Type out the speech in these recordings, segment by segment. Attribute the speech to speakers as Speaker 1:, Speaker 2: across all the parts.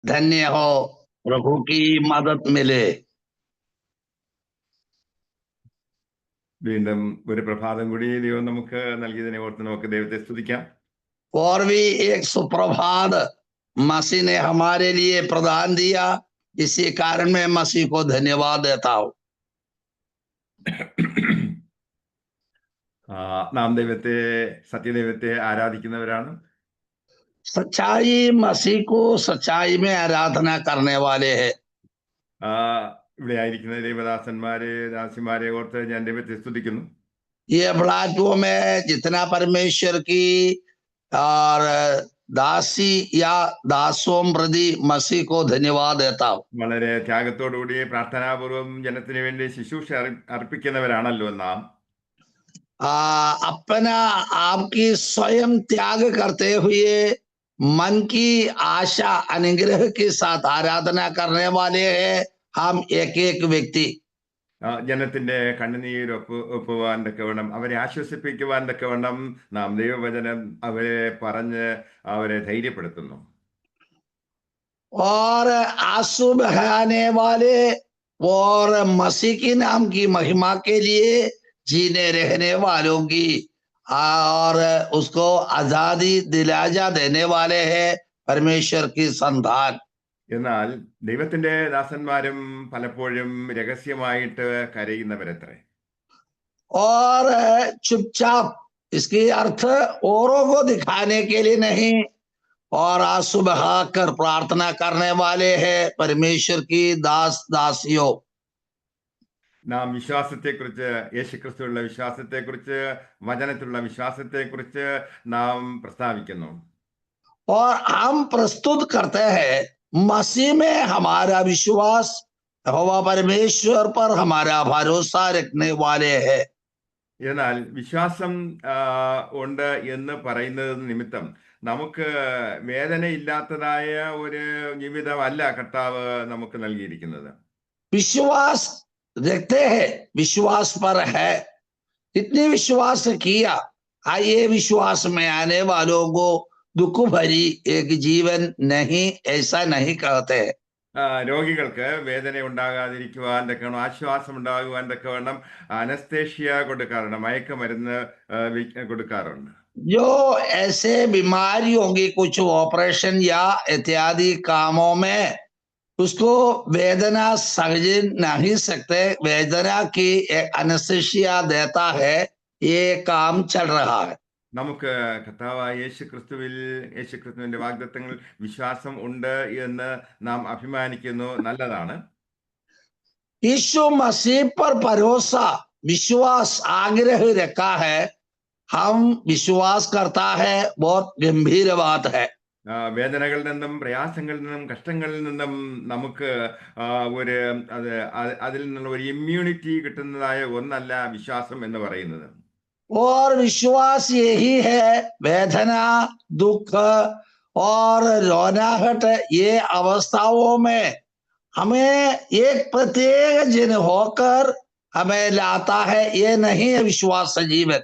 Speaker 1: धन्य हो, प्रभु की मदद मिले।
Speaker 2: വീണ്ടും ഒരു പ്രഭാതം കൂടി ദൈവം നമുക്ക് നൽകിയതിനെ ഓർത്ത് നമുക്ക് ദൈവത്തെ സ്തുതിക്കാം.
Speaker 1: और भी एक सुप्रभात मसीह ने हमारे लिए प्रदान दिया, इसी कारण मैं मसीह को धन्यवाद देता हूँ.
Speaker 2: നാം ദൈവത്തെ സത്യദൈവത്തെ ആരാധിക്കുന്നവരാണ്.
Speaker 1: सच्चाई मसीह को सच्चाई में आराधना करने वाले हैं.
Speaker 2: ഇവിടെ ആയിരിക്കുന്ന ദൈവദാസന്മാരെ ദാസിമാരെ ഓർത്ത് ഞാൻ ദൈവത്തെ സ്തുതിക്കുന്നു.
Speaker 1: ये प्लेटफॉर्म में जितना परमेश्वर की और दासी या दासों प्रति मसीह को धन्यवाद देता हूँ.
Speaker 2: വളരെ ത്യാഗത്തോടുകൂടി പ്രാർത്ഥനാപൂർവം ജനത്തിന് വേണ്ടി ശുശ്രൂഷ അർപ്പിക്കുന്നവരാണല്ലോ നാം.
Speaker 1: अपना आपकी स्वयं त्याग करते हुए मन की आशा अनुग्रह के साथ आराधना करने वाले हैं हम एक एक व्यक्ति.
Speaker 2: ജനത്തിന്റെ കണ്ണുനീര് ഒപ്പുവാൻ തക്കവണ്ണം അവരെ ആശ്വസിപ്പിക്കുവാൻ തക്കവണ്ണം നാം ദൈവവചനം അവരെ പറഞ്ഞ് അവരെ ധൈര്യപ്പെടുത്തുന്നു.
Speaker 1: और आंसू बहाने वाले और मसीह की नाम की महिमा के लिए जीने रहने वालों की और उसको आजादी दिलाजा देने वाले हैं परमेश्वर की संतान.
Speaker 2: എന്നാൽ ദൈവത്തിന്റെ ദാസന്മാരും പലപ്പോഴും രഹസ്യമായിട്ട് കരയുന്നവരത്രേ.
Speaker 1: और चुपचाप, इसकी अर्थ औरों को दिखाने के लिए नहीं, और आंसू बहाकर प्रार्थना करने वाले हैं परमेश्वर की दास दासियों.
Speaker 2: നാം വിശ്വാസത്തെക്കുറിച്ച്, യേശുക്രിസ്തുവിലുള്ള വിശ്വാസത്തെക്കുറിച്ച്, വചനത്തിലുള്ള വിശ്വാസത്തെക്കുറിച്ച് നാം പ്രസ്താവിക്കുന്നു.
Speaker 1: और हम प्रस्तुत करते हैं मसीह में हमारा विश्वास, यहोवा परमेश्वर पर हमारा भरोसा रखने वाले हैं.
Speaker 2: എന്നാൽ വിശ്വാസം ഉണ്ട് എന്ന് പറയുന്നത് നിമിത്തം നമുക്ക് വേദനയില്ലാത്തതായ ഒരു ജീവിതമല്ല കർത്താവ് നമുക്ക് നൽകിയിരിക്കുന്നത്.
Speaker 1: विश्वास रखते हैं, विश्वास पर है. इतनी विश्वास किया, आइए विश्वास में आने वालों को दुख भरी एक जीवन नहीं, ऐसा नहीं कहते.
Speaker 2: രോഗികൾക്ക് വേദന ഉണ്ടാകാതിരിക്കുവാൻ തക്കവണ്ണം, ആശ്വാസം ഉണ്ടാകുവാൻ തക്കവണ്ണം അനസ്തേഷ്യ കൊടുക്കാറുണ്ട്, മയക്കമരുന്ന് കൊടുക്കാറുണ്ട്.
Speaker 1: जो ऐसे बीमारियों की कुछ ऑपरेशन या इत्यादि कामों में उसको वेदना सहज नहीं सकते, वेदना की अनस्थेसिया देता है, ये काम चल रहा है.
Speaker 2: നമുക്ക് കർത്താവായ യേശുക്രിസ്തുവിന്റെ വാഗ്ദത്തങ്ങൾ വിശ്വാസം ഉണ്ട് എന്ന് നാം അഭിമാനിക്കുന്നു, നല്ലതാണ്.
Speaker 1: यीशु मसीह पर भरोसा विश्वास आग्रह रखा है, हम विश्वास करता है, बहुत गंभीर बात है.
Speaker 2: വേദനകളിൽ നിന്നും പ്രയാസങ്ങളിൽ നിന്നും കഷ്ടങ്ങളിൽ നിന്നും നമുക്ക് അതിൽ നിന്നുള്ള ഒരു ഇമ്മ്യൂണിറ്റി കിട്ടുന്നതായ ഒന്നല്ല വിശ്വാസം എന്ന് പറയുന്നത്.
Speaker 1: और विश्वास यही है, वेदना, दुख और रोनाहट, ये अवस्थाओं में हमें एक प्रत्येक जन होकर हमें लाता है, ये नहीं है विश्वास जीवन.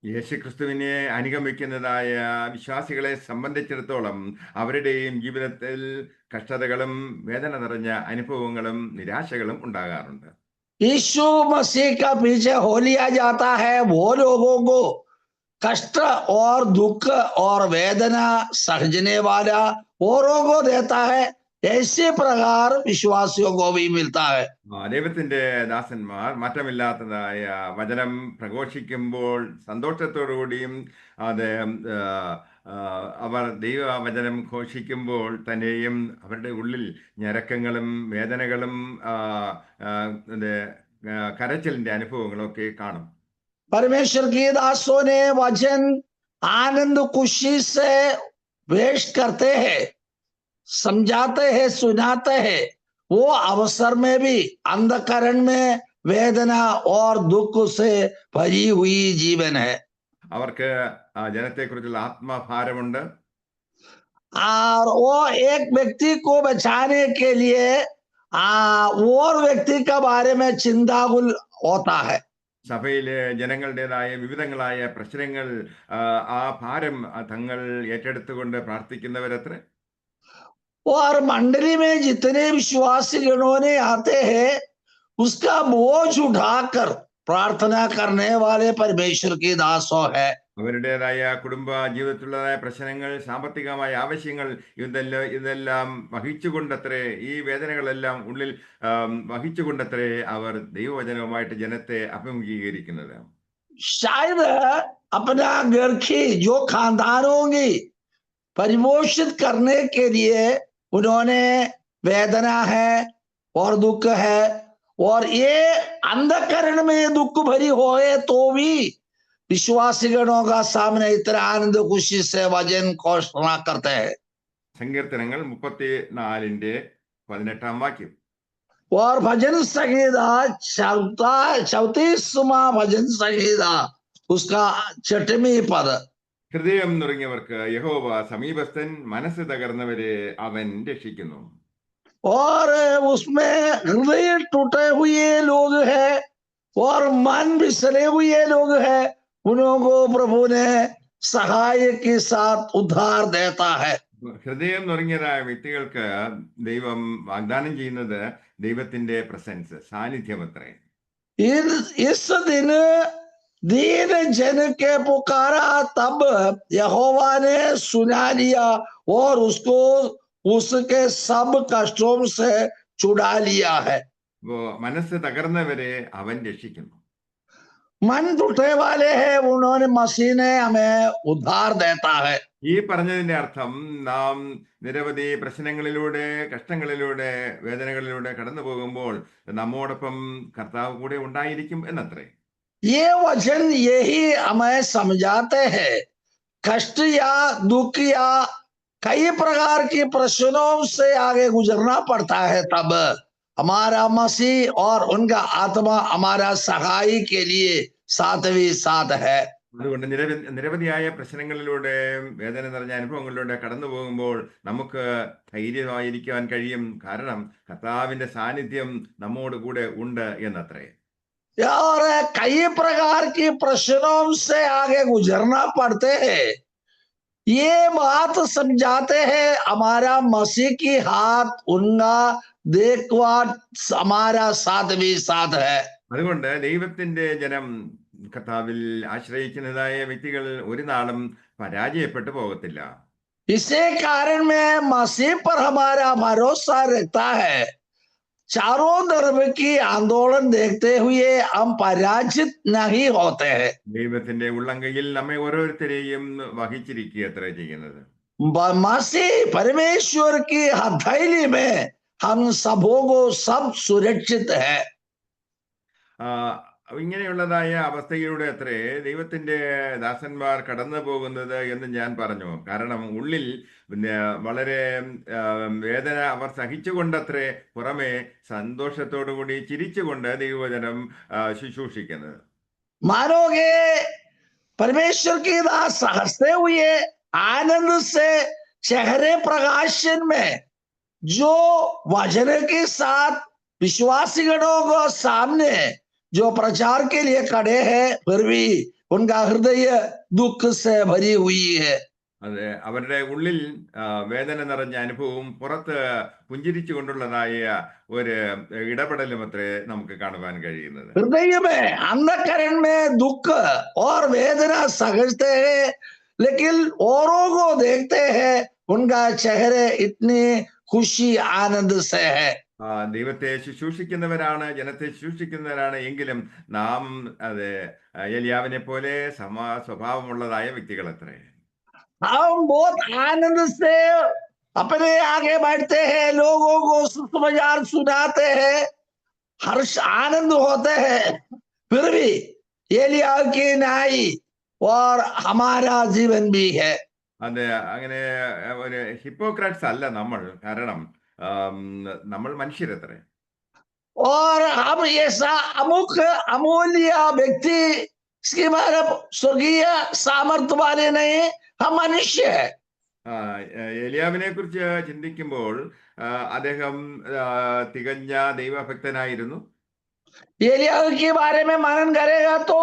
Speaker 2: യേശുക്രിസ്തുവിനെ അനുഗമിക്കുന്നതായ വിശ്വാസികളെ സംബന്ധിച്ചിടത്തോളം അവരുടെയും ജീവിതത്തിൽ കഷ്ടതകളും വേദന നിറഞ്ഞ അനുഭവങ്ങളും നിരാശകളും ഉണ്ടാകാറുണ്ട്.
Speaker 1: यीशु मसीह का पीछे हो लिया जाता है वो लोगों को कष्ट और दुख और वेदना सहजने वाला औरों को देता है, ऐसे प्रकार विश्वासियों को भी मिलता है.
Speaker 2: ദൈവത്തിന്റെ ദാസന്മാർ മാറ്റമില്ലാത്തതായ വചനം പ്രഘോഷിക്കുമ്പോൾ സന്തോഷത്തോടുകൂടിയും അവർ ദൈവവചനം ഘോഷിക്കുമ്പോൾ തന്നെയും അവരുടെ ഉള്ളിൽ ഞരക്കങ്ങളും വേദനകളും കരച്ചിലിന്റെ അനുഭവങ്ങളും ഒക്കെ കാണും.
Speaker 1: परमेश्वर की दासों ने वचन आनंद खुशी से पेश करते हैं, समझाते हैं, सुनाते हैं. वो अवसर में भी अंधकरण में वेदना और दुख से भरी हुई जीवन है.
Speaker 2: അവർക്ക് ജനത്തെക്കുറിച്ചുള്ള ആത്മഭാരമുണ്ട്.
Speaker 1: और वो एक व्यक्ति को बचाने के लिए और व्यक्ति के बारे में चिंताकुल होता है.
Speaker 2: സഭയിലെ ജനങ്ങളുടേതായ വിവിധങ്ങളായ പ്രശ്നങ്ങൾ ആ ഭാരം തങ്ങൾ ഏറ്റെടുത്തുകൊണ്ട് പ്രാർത്ഥിക്കുന്നവരത്രേ.
Speaker 1: और मंडली में जितने विश्वासी गणों ने आते हैं उसका बोझ उठाकर प्रार्थना करने वाले परमेश्वर की दासों है।
Speaker 2: അവരുടേതായ കുടുംബ ജീവിതത്തിലുള്ളതായ പ്രശ്നങ്ങൾ, സാമ്പത്തികമായ ആവശ്യങ്ങൾ, ഇതെല്ലാം വഹിച്ചുകൊണ്ടത്രേ, ഈ വേദനകളെല്ലാം ഉള്ളിൽ വഹിച്ചുകൊണ്ടത്രേ അവർ ദൈവവചനവുമായിട്ട് ജനത്തെ അഭിമുഖീകരിക്കുന്നത്.
Speaker 1: शायद अपना घर की जो खानदानों की परिपोषित करने के लिए उन्होंने वेदना है और दुख है, और ये अंधकरण में दुख भरी होए तो भी विश्वासीगणों का सामने इतना आनंद खुशी से वचन घोषणा करते हैं।
Speaker 2: സങ്കീർത്തനങ്ങൾ 34:18 വാക്യം.
Speaker 1: और भजन संहिता 34वां भजन संहिता उसका 6वां पद,
Speaker 2: ഹൃദയം നുറുങ്ങിയവർക്ക് യഹോവ സമീപസ്ഥൻ, മനസ്സ് തകർന്നവരെ അവൻ രക്ഷിക്കുന്നു.
Speaker 1: और उसमें हृदय टूटे हुए लोग हैं और मन बिसरे हुए लोग हैं, उन्हों को प्रभु ने सहाय के साथ उद्धार देता है।
Speaker 2: ഹൃദയം നുറുങ്ങിയതായ വ്യക്തികൾക്ക് ദൈവം വാഗ്ദാനം ചെയ്യുന്നത് ദൈവത്തിന്റെ പ്രസൻസ്, സാന്നിധ്യമത്രേ.
Speaker 1: इस दिन दीन जन के पुकारा तब यहोवा ने सुना लिया और उसको उसके सब कष्टों से छुड़ा लिया है।
Speaker 2: മനസ്സ് തകർന്നവരെ അവൻ രക്ഷിക്കുന്നു.
Speaker 1: मन टूटे वाले हैं, उन्होंने मसीह ने हमें उद्धार देता है।
Speaker 2: ഈ പറഞ്ഞതിന്റെ അർത്ഥം നാം നിരവധി പ്രശ്നങ്ങളിലൂടെ, കഷ്ടങ്ങളിലൂടെ, വേദനകളിലൂടെ കടന്നു പോകുമ്പോൾ നമ്മോടൊപ്പം കർത്താവ് കൂടെ ഉണ്ടായിരിക്കും എന്നത്രേ.
Speaker 1: ये वचन यही हमें समझाते हैं, कष्ट या दुख या कई प्रकार की प्रश्नों से आगे गुजरना पड़ता है, तब हमारा मसीह और उनका आत्मा हमारा सहाय के लिए साथ भी साथ है।
Speaker 2: അതുകൊണ്ട് നിരവധിയായ പ്രശ്നങ്ങളിലൂടെ, വേദന നിറഞ്ഞ അനുഭവങ്ങളിലൂടെ കടന്നു പോകുമ്പോൾ നമുക്ക് ധൈര്യമായിരിക്കാൻ കഴിയും. കാരണം കർത്താവിന്റെ സാന്നിധ്യം നമ്മോട് കൂടെ ഉണ്ട് എന്നത്രേ.
Speaker 1: और कई प्रकार की प्रश्नों से आगे गुजरना पड़ते हैं, ये बात समझाते हैं हमारा मसीह की हाथ, उनका देखभाल हमारा साथ भी साथ है।
Speaker 2: അതുകൊണ്ട് ദൈവത്തിന്റെ ജനം, കർത്താവിൽ ആശ്രയിക്കുന്നതായ വ്യക്തികൾ ഒരു നാളും പരാജയപ്പെട്ടു പോകത്തില്ല.
Speaker 1: इसी कारण में मसीह पर हमारा भरोसा रहता है। चारों तरफ की आंदोलन देखते हुए हम पराजित नहीं होते हैं।
Speaker 2: ദൈവത്തിന്റെ ഉള്ളങ്കയിൽ നമ്മെ ഓരോരുത്തരെയും വഹിച്ചിരിക്കുകയത്രേ ചെയ്യുന്നത്.
Speaker 1: मसीह परमेश्वर की हथेली में हम सबों को सब सुरक्षित है।
Speaker 2: ഇങ്ങനെയുള്ളതായ അവസ്ഥയിലൂടെ അത്രേ ദൈവത്തിന്റെ ദാസന്മാർ കടന്നു പോകുന്നത് എന്ന് ഞാൻ പറഞ്ഞു. കാരണം ഉള്ളിൽ വളരെ വേദന അവർ സഹിച്ചുകൊണ്ടത്രേ പുറമെ സന്തോഷത്തോടുകൂടി ചിരിച്ചുകൊണ്ട് ദൈവവചനം ശുശ്രൂഷിക്കുന്നത്.
Speaker 1: मानोगे परमेश्वर की दास हंसते हुए आनंद से चेहरे प्रकाशन में जो वचन के साथ विश्वासीगणों को सामने जो प्रचार के लिए खड़े हैं, फिर भी उनका हृदय दुख से भरी हुई है।
Speaker 2: അതെ, അവരുടെ ഉള്ളിൽ വേദന നിറഞ്ഞ അനുഭവവും പുറത്ത് പുഞ്ചിരിച്ചു കൊണ്ടുള്ളതായ ഒരു ഇടപെടലും അത്രേ നമുക്ക് കാണുവാൻ കഴിയുന്നത്.
Speaker 1: हृदय में अंधकरण में दुख और वेदना समझते हैं, लेकिन औरों को देखते हैं उनका चेहरे इतनी खुशी आनंद से है।
Speaker 2: ദൈവത്തെ ശുശ്രൂഷിക്കുന്നവരാണ്, ജനത്തെ ശുശ്രൂഷിക്കുന്നവരാണ് എങ്കിലും നാം അതെ ഏലിയാവിനെ പോലെ സ്വഭാവമുള്ളതായ വ്യക്തികൾ അത്രേ.
Speaker 1: हम बहुत आनंद से अपने आगे बढ़ते हैं, लोगों को सुसमाचार सुनाते हैं, हर्ष आनंद होते हैं, फिर भी एलिया की नाई और हमारा जीवन भी है।
Speaker 2: അതെ, അങ്ങനെ ഒരു ഹിപ്പോക്രാറ്റ്സ് അല്ല നമ്മൾ. കാരണം നമ്മൾ മനുഷ്യരത്രേ.
Speaker 1: और हम ऐसा अमूल्य व्यक्ति इसके बारे स्वर्गीय सामर्थ्य वाले नहीं, हम मनुष्य है।
Speaker 2: ഏലിയാവിനെ കുറിച്ച് ചിന്തിക്കുമ്പോൾ അദ്ദേഹം തികഞ്ഞ ദൈവഭക്തനായിരുന്നു.
Speaker 1: एलिया के बारे में मनन करेगा तो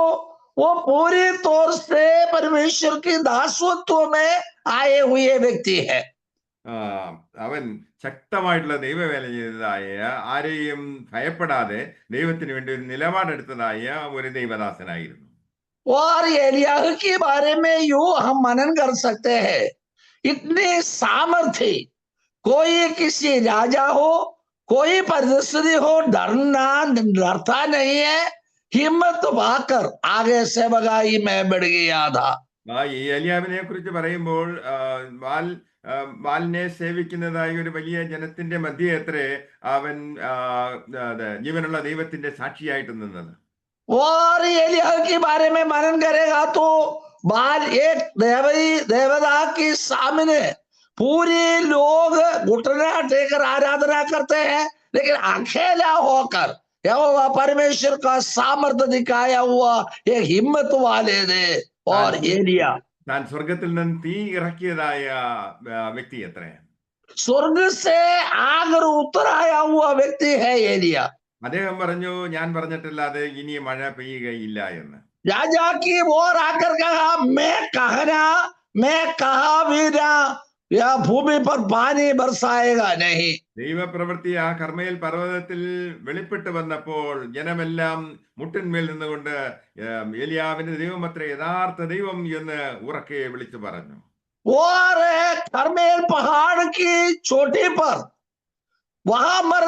Speaker 1: वो पूरी तौर से परमेश्वर के दासत्व में आए हुए व्यक्ति है।
Speaker 2: ആ, അവൻ ശക്തമായിട്ടുള്ള ദൈവവേല ചെയ്തതായ, ആരെയും ഭയപ്പെടാതെ ദൈവത്തിന് വേണ്ടി ഒരു നിലപാടെടുത്തതായ ഒരു ദൈവദാസനായിരുന്നു.
Speaker 1: और एलियाह के बारे में यूं हम मनन कर सकते हैं, इतनी सामर्थ्य, कोई किसी राजा हो, कोई परिस्थिति हो, डरता नहीं है, हिम्मत पाकर आगे से बगाई में बढ़ गया था.
Speaker 2: ഈ ഏലിയാവിനെ കുറിച്ച് പറയുമ്പോൾ ബാൽ ബാലിനെ സേവിക്കുന്നതായ ഒരു വലിയ ജനത്തിന്റെ മധ്യേ അത്രേ അവൻ ജീവനുള്ള ദൈവത്തിന്റെ സാക്ഷിയായിട്ട് നിന്നത്.
Speaker 1: और एलियाह के बारे में मनन करेगा तो बाल एक देवता के सामने पूरे लोग घुटना टेकर आराधना करते हैं, लेकिन अकेला होकर यहोवा परमेश्वर का सामर्थ्य दिखाया हुआ एक हिम्मत वाले थे. और एलिया
Speaker 2: താൻ സ്വർഗത്തിൽ നിന്ന് തീ ഇറക്കിയതായ വ്യക്തി അത്രേ.
Speaker 1: स्वर्ग से आग उतर आया हुआ व्यक्ति है एलिया.
Speaker 2: അദ്ദേഹം പറഞ്ഞു, ഞാൻ പറഞ്ഞിട്ടില്ലാതെ ഇനി മഴ പെയ്യുകയില്ല എന്ന്.
Speaker 1: राजा की ओर आकर कहा, मैं कहा भी ना, या भूमि पर पानी बरसाएगा नहीं.
Speaker 2: ദൈവപ്രവൃത്തി ആ കർമ്മേൽ പർവ്വതത്തിൽ വെളിപ്പെട്ട് വന്നപ്പോൾ ജനമെല്ലാം മുട്ടിന്മേൽ നിന്നുകൊണ്ട് ഏലിയാവിന്റെ ദൈവം അത്ര യഥാർത്ഥ ദൈവം എന്ന് ഉറക്കെ വിളിച്ചു പറഞ്ഞു.
Speaker 1: और कर्मेल पहाड़ की चोटी पर वहां पर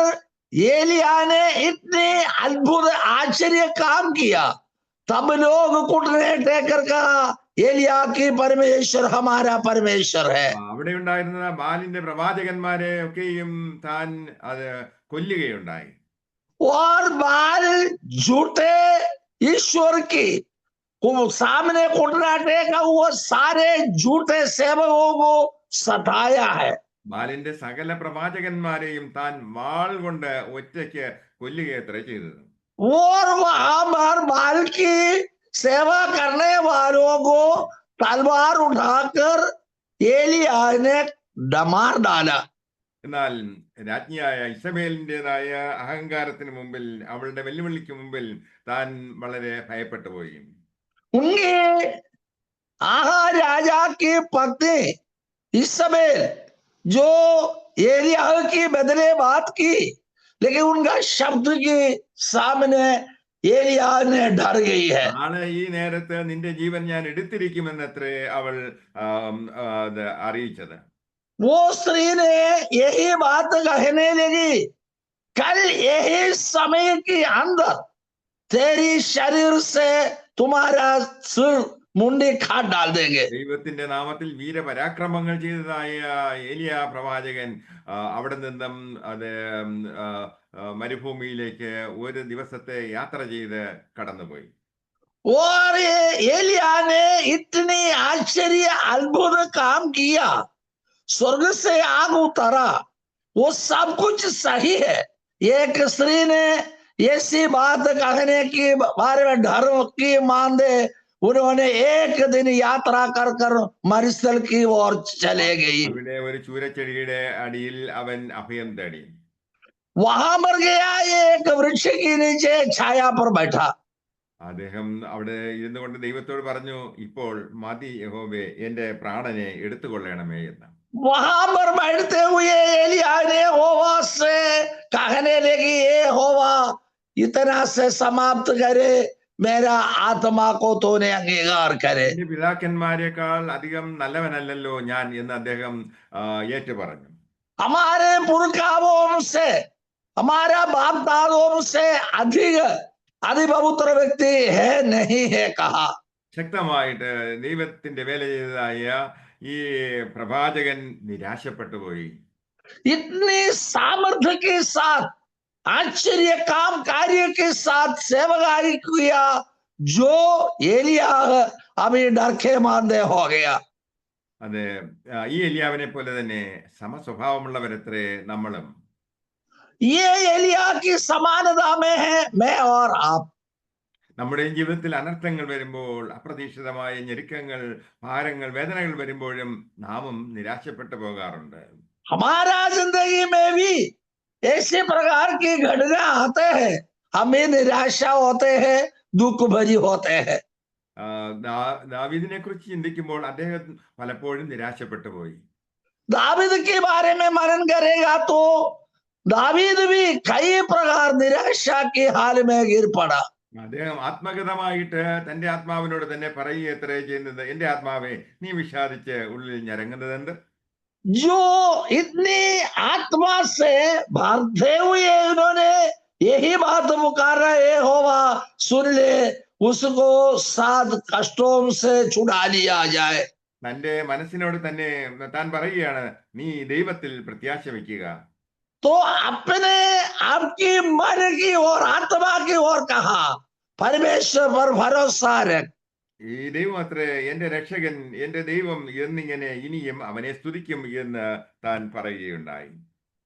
Speaker 1: एलिया ने इतने अद्भुत आश्चर्य काम किया, तब लोग घुटने टेकर कहा, एलिया की परमेश्वर हमारा परमेश्वर है.
Speaker 2: അവിടെ ഉണ്ടായിരുന്ന ബാലിന്റെ പ്രവാചകന്മാരെ ഒക്കെയും താൻ അത് കൊല്ലുകയുണ്ടായി.
Speaker 1: और बाल झूठे ईश्वर की सामने घुटना टेका हुआ सारे झूठे सेवकों को सताया है.
Speaker 2: ബാലിന്റെ സകല പ്രവാചകന്മാരെയും താൻ വാൾ കൊണ്ട് ഒറ്റയ്ക്ക് കൊല്ലുകയത്ര ചെയ്തത്.
Speaker 1: और वहां पर बाल की सेवा करने वालों को तलवार उठाकर एलिया ने मार डाला.
Speaker 2: എന്നാൽ രാജ്ഞിയായ ഇസബേലിൻ്റെതായ അഹങ്കാരത്തിന് മുമ്പിൽ, അവളുടെ വെല്ലുവിളിക്ക് മുമ്പിൽ താൻ വളരെ ഭയപ്പെട്ടു പോയി.
Speaker 1: उनके आहा राजा की पत्नी इसाबेल जो एलिया की बदले बात की, लेकिन उनका शब्द के सामने एलिया ने डर गई है.
Speaker 2: നാളെ ഈ നേരത്ത് നിന്റെ ജീവൻ ഞാൻ എടുത്തിരിക്കുമെന്നത്രേ അവൾ അറിയിച്ചത്.
Speaker 1: वो स्त्री ने यही बात कहने लगी, कल यही समय के अंदर तेरी शरीर से तुम्हारा सिर मुंडी काट डाल देंगे.
Speaker 2: ദൈവത്തിന്റെ നാമത്തിൽ വീരപരാക്രമങ്ങൾ ചെയ്തതായ ഏലിയ പ്രവാചകൻ അവിടെ നിന്നും മരുഭൂമിയിലേക്ക് ഒരു ദിവസത്തെ യാത്ര ചെയ്ത് കടന്നുപോയി.
Speaker 1: और एलिया ने इतनी आश्चर्य अद्भुत काम किया, स्वर्ग से आग उतरा, वो सब कुछ सही है. एक स्त्री ने ऐसी बात कहने की बारे में डर की मांदे उन्होंने एक दिन यात्रा कर कर मरुस्थल की ओर चले गई.
Speaker 2: അവിടെ ഒരു ചൂരച്ചെടിയുടെ അടിയിൽ അവൻ അഭയം തേടി.
Speaker 1: वहां मर गया, एक वृक्ष के नीचे छाया पर बैठा.
Speaker 2: അദ്ദേഹം അവിടെ ഇരുന്നു കൊണ്ട് ദൈവത്തോട് പറഞ്ഞു, ഇപ്പോൾ മതി യഹോവേ, എന്റെ പ്രാണനെ എടുത്തുകൊള്ളണമേ എന്ന്.
Speaker 1: वहां पर बैठते हुए एलिया ने होवा से कहने लगी, ए होवा, इतना से समाप्त करे, मेरा आत्मा को तूने अंगीकार करे.
Speaker 2: എന്റെ പിതാക്കന്മാരെക്കാൾ അധികം നല്ലവനല്ലല്ലോ ഞാൻ എന്ന് അദ്ദേഹം ഏറ്റു പറഞ്ഞു.
Speaker 1: हमारे पुरखाओं से, हमारा बाप दादों से अधिक अधिपवित्र व्यक्ति है नहीं है कहा.
Speaker 2: ശക്തമായിട്ട് ദൈവത്തിന്റെ വേല ചെയ്തതായ ഈ പ്രവാചകൻ നിരാശപ്പെട്ടു പോയി.
Speaker 1: इतनी सामर्थ्य के साथ, आश्चर्य काम कार्य के साथ सेवकाई किया, जो एलिया अभी डर के मांदे हो गया.
Speaker 2: അതെ, ഈ എലിയാവിനെ പോലെ തന്നെ സമസ്വഭാവമുള്ളവരത്രേ നമ്മളും.
Speaker 1: ये एलिया की समानता में है मैं और आप.
Speaker 2: നമ്മുടെ ജീവിതത്തിൽ അനർത്ഥങ്ങൾ വരുമ്പോൾ, അപ്രതീക്ഷിതമായ ഞെരുക്കങ്ങൾ, ഭാരങ്ങൾ, വേദനകൾ വരുമ്പോഴും നാമും നിരാശപ്പെട്ടു പോകാറുണ്ട്.
Speaker 1: हमारा जिंदगी में भी ऐसे प्रकार की घटना आते हैं, हमें निराशा होते हैं, दुख भरी होते हैं.
Speaker 2: ദാവീദിനെ കുറിച്ച് ചിന്തിക്കുമ്പോൾ അദ്ദേഹം പലപ്പോഴും നിരാശപ്പെട്ടു പോയി.
Speaker 1: दावीद के बारे में मनन करेगा तो दावीद भी कई प्रकार निराशा के हाल में गिर पड़ा।
Speaker 2: അദ്ദേഹം ആത്മഗതമായിട്ട് തന്റെ ആത്മാവിനോട് തന്നെ പറയുക എത്ര ചെയ്യുന്നത്, എന്റെ ആത്മാവെ നീ വിഷാദിച്ച് ഉള്ളിൽ ഞരങ്ങുന്നതുണ്ട്.
Speaker 1: जो इतनी आत्मा से भरते हुए उन्होंने यही बात पुकारा, यहोवा सुन ले, उसको 7 कष्टों से छुड़ा लिया जाए।
Speaker 2: തന്റെ മനസ്സിനോട് തന്നെ താൻ പറയുകയാണ്, നീ ദൈവത്തിൽ പ്രത്യാശ വയ്ക്കുക.
Speaker 1: तो अपने आपकी मन की और आत्मा की ओर कहा, परमेश्वर पर भरोसा रख।
Speaker 2: ഈ ദൈവം അത്രേ എന്റെ രക്ഷകൻ, എന്റെ ദൈവം എന്നിങ്ങനെ ഇനിയും അവനെ സ്തുതിക്കും എന്ന് താൻ പറയുകയുണ്ടായി.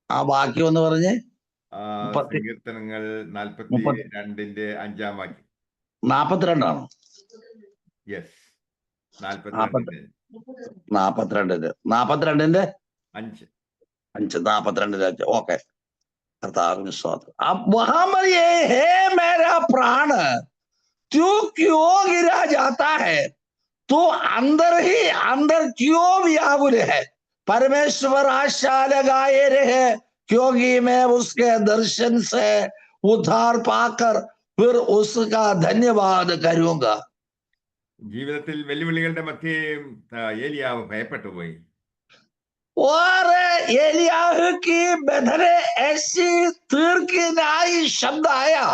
Speaker 1: ആ വാക്യം ഒന്ന് പറഞ്ഞേ.
Speaker 2: സങ്കീർത്തനങ്ങൾ 42-ന്റെ 5-ാം വാക്യം.
Speaker 1: 42
Speaker 2: യെസ്, 42-ന്റെ
Speaker 1: 42-ന്റെ
Speaker 2: 5.
Speaker 1: 42-ന്റെ 5. ഓക്കെ, കർത്താവിന് സ്തോത്രം. अब वहां पर ये है, मेरा प्राण तू क्यों गिरा जाता है, तू अंदर ही अंदर क्यों व्याकुल है, परमेश्वर आशा लगाए रहे, क्योंकि मैं उसके दर्शन से उद्धार पाकर फिर उसका धन्यवाद करूंगा.
Speaker 2: ജീവിതത്തിൽ വെല്ലുവിളികളുടെ മധ്യേ ഏലിയാവ് ഭയപ്പെട്ടു പോയി.
Speaker 1: और एलियाह की बंधने ऐसी तीर की नाई शब्द आया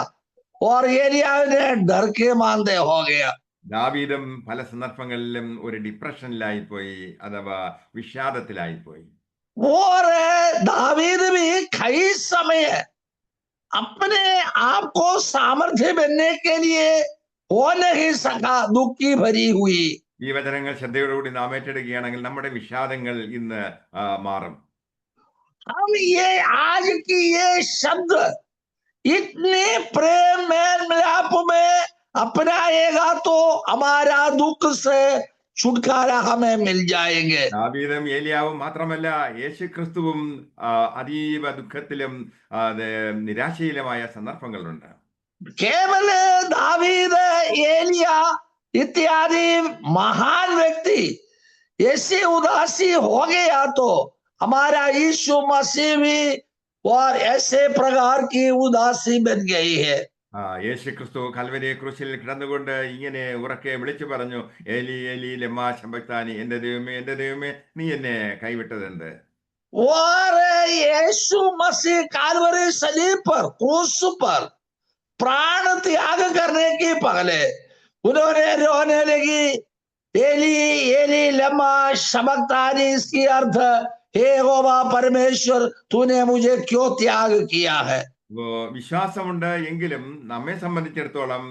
Speaker 1: और एलियाह ने डर के मांदे हो गया.
Speaker 2: ദാവീദും പല സന്ദർഭങ്ങളിലും ഒരു ഡിപ്രഷനിലായിപ്പോയി, അഥവാ വിഷാദത്തിലായിപ്പോയി.
Speaker 1: और दावीद भी कई समय अपने आप को सामर्थ्य बनने के लिए हो नहीं सका, दुखी भरी हुई.
Speaker 2: ഈ വചനങ്ങൾ ശ്രദ്ധയോടുകൂടി നാം ഏറ്റെടുക്കുകയാണെങ്കിൽ നമ്മുടെ വിഷാദങ്ങൾ ഇന്ന് മാറും.
Speaker 1: हम ये आज की ये शब्द इतने प्रेम मेल मिलाप में अपनाएगा तो हमारा दुख से छुटकारा हमें मिल जाएंगे.
Speaker 2: ദാവീദും ഏലിയാവും മാത്രമല്ല, യേശു ക്രിസ്തുവും അതീവ ദുഃഖത്തിലും നിരാശയിലുമായ സന്ദർഭങ്ങളുണ്ട്.
Speaker 1: केवल दावीद, एलिया इत्यादि महान व्यक्ति ऐसी उदासी हो गया तो हमारा यीशु मसीह भी और ऐसे प्रकार की उदासी बन गई है.
Speaker 2: യേശു ക്രിസ്തു കൽവരി ക്രൂശിൽ കിടന്നുകൊണ്ട് ഇങ്ങനെ ഉറക്കെ വിളിച്ചു പറഞ്ഞു, ഏലി ഏലി ലമ്മാ ശബക്താനി, എന്റെ ദൈവമേ നീ എന്നെ കൈവിട്ടതെന്ത്.
Speaker 1: और यीशु मसीह कालवरी सलीब पर, क्रूस पर प्राण त्याग करने के पहले उन्होंने रोने लगी, एली एली लम्मा शबक्तानी. इसकी अर्थ, हे यहोवा परमेश्वर, तूने मुझे क्यों त्याग किया है.
Speaker 2: വിശ്വാസമുണ്ട് എങ്കിലും നമ്മെ സംബന്ധിച്ചിടത്തോളം,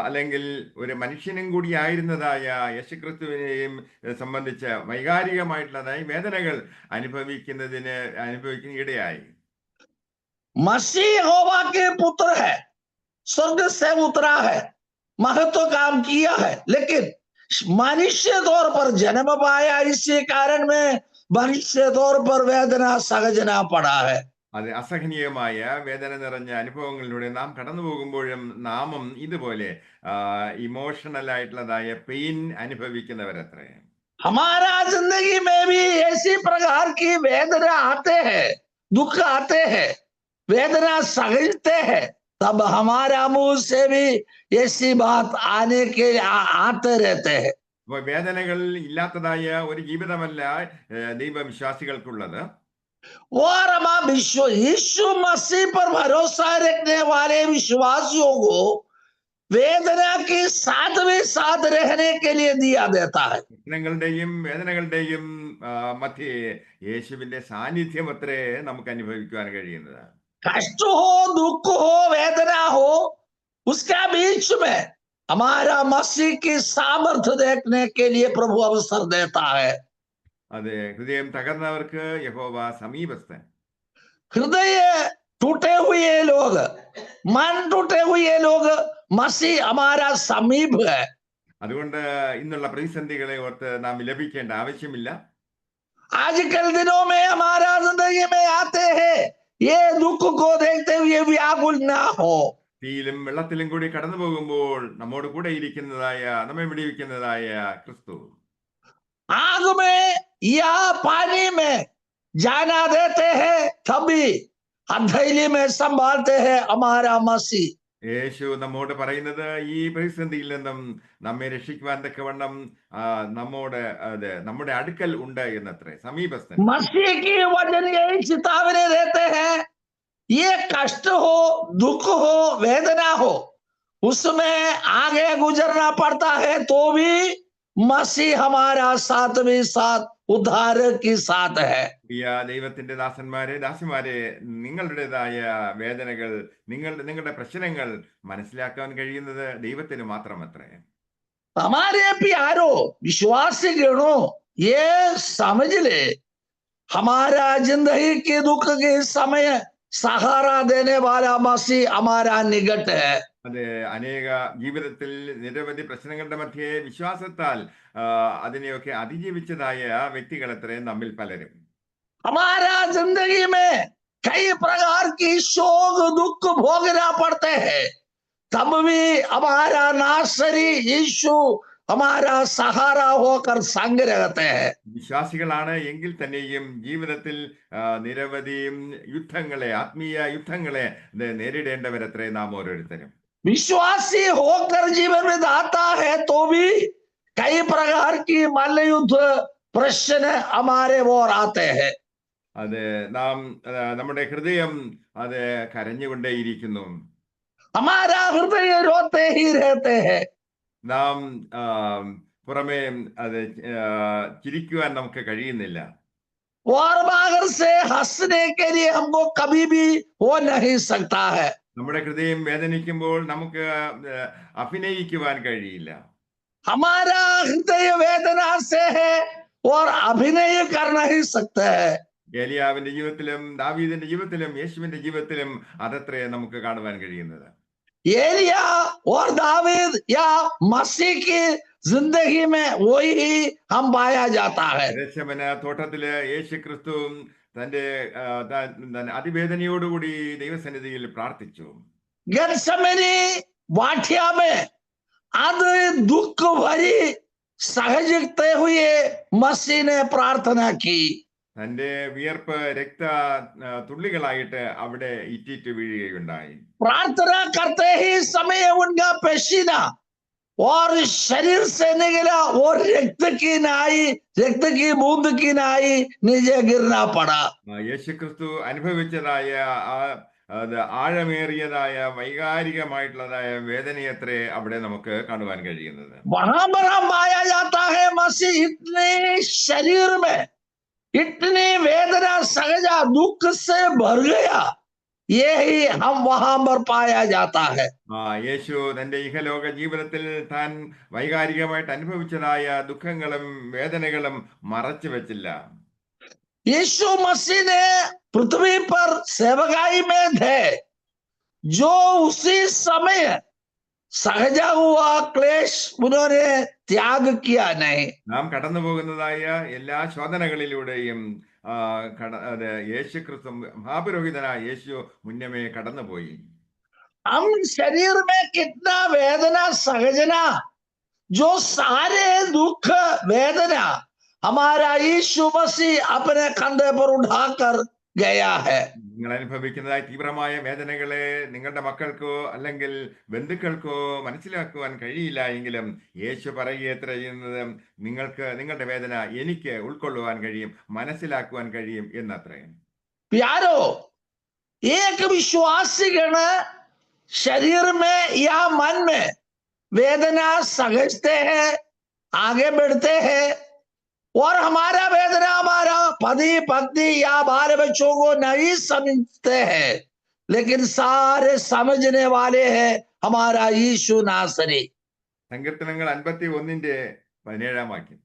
Speaker 2: അല്ലെങ്കിൽ ഒരു മനുഷ്യനും കൂടി ആയിരുന്നതായ യേശുക്രിസ്തുവിനെയും സംബന്ധിച്ച് വൈകാരികമായിട്ടുള്ളതായി വേദനകൾ അനുഭവിക്കുന്ന ഇടയായി.
Speaker 1: मसीह यहोवा के पुत्र है, स्वर्ग से उतरा है, महत्व काम किया है, लेकिन मनुष्य तौर पर जन्म पाया, इसी कारण में मनुष्य तौर पर वेदना सहजना पड़ा है.
Speaker 2: അത് അസഹനീയമായ വേദന നിറഞ്ഞ അനുഭവങ്ങളിലൂടെ നാം കടന്നു പോകുമ്പോഴും നാമും ഇതുപോലെ ഇമോഷണൽ ആയിട്ടുള്ളതായ പെയിൻ അനുഭവിക്കുന്നവരത്രേ.
Speaker 1: हमारा जिंदगी में भी ऐसी प्रकार की वेदना आते हैं, दुख आते हैं, वेदना सहजते हैं, तब हमारा मुंह से भी ऐसी बात आने के आते रहते हैं.
Speaker 2: വേദനകൾ ഇല്ലാത്തതായ ഒരു ജീവിതമല്ല ദൈവവിശ്വാസികൾക്കുള്ളത്.
Speaker 1: और हम यीशु मसीह पर भरोसा रखने वाले विश्वासियों को वेदना के साथ भी साथ रहने के लिए दिया देता है.
Speaker 2: പ്രശ്നങ്ങളുടെയും വേദനകളുടെയും മധ്യേ യേശുവിന്റെ സാന്നിധ്യം അത്രേ നമുക്ക് അനുഭവിക്കുവാൻ കഴിയുന്നത്.
Speaker 1: कष्ट हो, दुख हो, वेदना हो, उसका बीच में हमारा मसीह की सामर्थ्य देखने के लिए प्रभु अवसर देता है.
Speaker 2: അതെ, ഹൃദയം തകർന്നവർക്ക് യഹോവ സമീപസ്ഥൻ.
Speaker 1: हृदय टूटे हुए लोग, मन टूटे हुए लोग, मसीह हमारा समीप है.
Speaker 2: അതുകൊണ്ട് ഇന്നുള്ള പ്രതിസന്ധികളെ ഓർത്ത് നാം വിലപിക്കേണ്ട ആവശ്യമില്ല.
Speaker 1: आजकल दिनों में हमारा जिंदगी में आते हैं, ये दुख को देखते हुए व्याकुल ना हो.
Speaker 2: തീയിലും വെള്ളത്തിലും കൂടി കടന്നു പോകുമ്പോൾ നമ്മോട് കൂടെ ഇരിക്കുന്നതായ, നമ്മെ വിടിവിക്കുന്നതായ ക്രിസ്തു.
Speaker 1: आग में या पानी में जाना देते हैं, तभी हथेली में संभालते हैं हमारा मसीह।
Speaker 2: യേശു നമ്മോട് പറയുന്നത് ഈ പ്രതിസന്ധിയിൽ നിന്നും നമ്മെ രക്ഷിക്കുവാൻ തക്കവണ്ണം നമ്മുടെ അടുക്കൽ ഉണ്ട് എന്നത്രേ, സമീപസ്ഥൻ.
Speaker 1: मसीह की वचन यही चेतावनी देते हैं, ये कष्ट हो, दुख हो, वेदना हो, उसमें आगे गुजरना पड़ता है, तो भी मसीह हमारा साथ भी साथ उद्धारक की साथ है।
Speaker 2: പ്രിയ ദൈവത്തിന്റെ ദാസന്മാരെ, ദാസിമാരെ, നിങ്ങളുടേതായ വേദനകൾ, നിങ്ങളുടെ പ്രശ്നങ്ങൾ മനസ്സിലാക്കാൻ കഴിയുന്നത് ദൈവത്തിന് മാത്രമത്രേ.
Speaker 1: हमारे प्यारो विश्वासी गणों, ये समझ ले, हमारा जिंदगी के दुख के समय सहारा देने वाला मसीह हमारा निकट है।
Speaker 2: അത് അനേക ജീവിതത്തിൽ നിരവധി പ്രശ്നങ്ങളുടെ മധ്യേ വിശ്വാസത്താൽ അതിനെയൊക്കെ അതിജീവിച്ചതായ വ്യക്തികളത്രേ നമ്മിൽ പലരും.
Speaker 1: हमारा जिंदगी में कई प्रकार की शोक दुख भोगना पड़ते हैं, तब भी हमारा नासरी यीशु हमारा सहारा होकर संग रहते हैं.
Speaker 2: വിശ്വാസികളാണ് എങ്കിൽ തന്നെയും ജീവിതത്തിൽ നിരവധി യുദ്ധങ്ങളെ, ആത്മീയ യുദ്ധങ്ങളെ നേരിടേണ്ടവരത്രേ നാം ഓരോരുത്തരും.
Speaker 1: विश्वासी होकर जीवन में आता है, तो भी कई प्रकार की मल्लयुद्ध प्रश्न हमारे ओर आते हैं.
Speaker 2: അത് നമ്മുടെ ഹൃദയം അത് കരഞ്ഞുകൊണ്ടേയിരിക്കുന്നു.
Speaker 1: हमारा हृदय रोते ही रहते हैं.
Speaker 2: നാം പുറമേ അത് ചിരിക്കുവാൻ നമുക്ക് കഴിയുന്നില്ല.
Speaker 1: और बाहर से हंसने के लिए हमको कभी भी हो नहीं सकता है.
Speaker 2: നമ്മുടെ ഹൃദയം വേദനിക്കുമ്പോൾ നമുക്ക് അഭിനയിക്കുവാൻ കഴിയില്ല.
Speaker 1: हमारा हृदय वेदना से है और अभिनय कर नहीं सकते हैं.
Speaker 2: ഏലിയാവിന്റെ ജീവിതത്തിലും ദാവീദിന്റെ ജീവിതത്തിലും യേശുവിന്റെ ജീവിതത്തിലും അതത്രേ നമുക്ക് കാണുവാൻ കഴിയുന്നത്.
Speaker 1: एलिया और दावीद या मसीह की जिंदगी में वही हम पाया जाता है.
Speaker 2: ഗെത്ശമന തോട്ടത്തില് യേശു ക്രിസ്തുവും തന്റെ അതിവേദനയോടുകൂടി ദൈവസന്നിധിയിൽ പ്രാർത്ഥിച്ചു.
Speaker 1: गतसमनी वाटिया में अति दुख भरी सहजते हुए मसीह ने प्रार्थना की.
Speaker 2: തന്റെ വിയർപ്പ് രക്ത തുള്ളികളായിട്ട് അവിടെ ഇറ്റിറ്റ് വീഴുകയുണ്ടായി.
Speaker 1: प्रार्थना करते ही समय उनका पसीना और शरीर से निकला और रक्त की बूंद की नाई नीचे गिरना पड़ा.
Speaker 2: യേശു ക്രിസ്തു അനുഭവിച്ചതായ ആഴമേറിയതായ വൈകാരികമായിട്ടുള്ളതായ വേദനയത്രേ അവിടെ നമുക്ക് കാണുവാൻ കഴിയുന്നത്.
Speaker 1: वहां पर हम पाया जाता है मसीह इतने शरीर में इतनी वेदना सहजा दुख से भर गया, यही हम वहां पर पाया जाता है.
Speaker 2: യേശു തന്റെ ഇഹലോക ജീവിതത്തിൽ താൻ വൈകാരികമായിട്ട് അനുഭവിച്ചതായ ദുഃഖങ്ങളും വേദനകളും മറച്ചു വെച്ചില്ല.
Speaker 1: यीशु मसीह ने पृथ्वी पर सेवकाई में थे, जो उसी समय सहजा हुआ क्लेश उन्होंने त्याग किया नहीं.
Speaker 2: നാം കടന്നു പോകുന്നതായ എല്ലാ ശോധനകളിലൂടെയും യേശു ക്രിസ്തു മഹാപുരോഹിതനായ യേശു മുന്നമേ കടന്നുപോയി.
Speaker 1: हम शरीर में कितना वेदना सहजना, जो सारे दुख वेदना हमारा यीशु मसीह अपने कंधे पर उठाकर गया है.
Speaker 2: നിങ്ങൾ അനുഭവിക്കുന്നതായ തീവ്രമായ വേദനകളെ നിങ്ങളുടെ മക്കൾക്കോ അല്ലെങ്കിൽ ബന്ധുക്കൾക്കോ മനസ്സിലാക്കുവാൻ കഴിയില്ല എങ്കിലും യേശു പറയുകയത്ര ചെയ്യുന്നത്, നിങ്ങളുടെ വേദന എനിക്ക് ഉൾക്കൊള്ളുവാൻ കഴിയും, മനസ്സിലാക്കുവാൻ കഴിയും എന്നത്രേ.
Speaker 1: प्यारो, एक विश्वासी गण शरीर में या मन में वेदना समझते हैं, आगे बढ़ते हैं, और हमारा वेदना हमारा पति पत्नी या बाल बच्चों को नहीं समझते हैं, लेकिन सारे समझने वाले हैं हमारा यीशु नासरी.
Speaker 2: സങ്കീർത്തനങ്ങൾ 51:17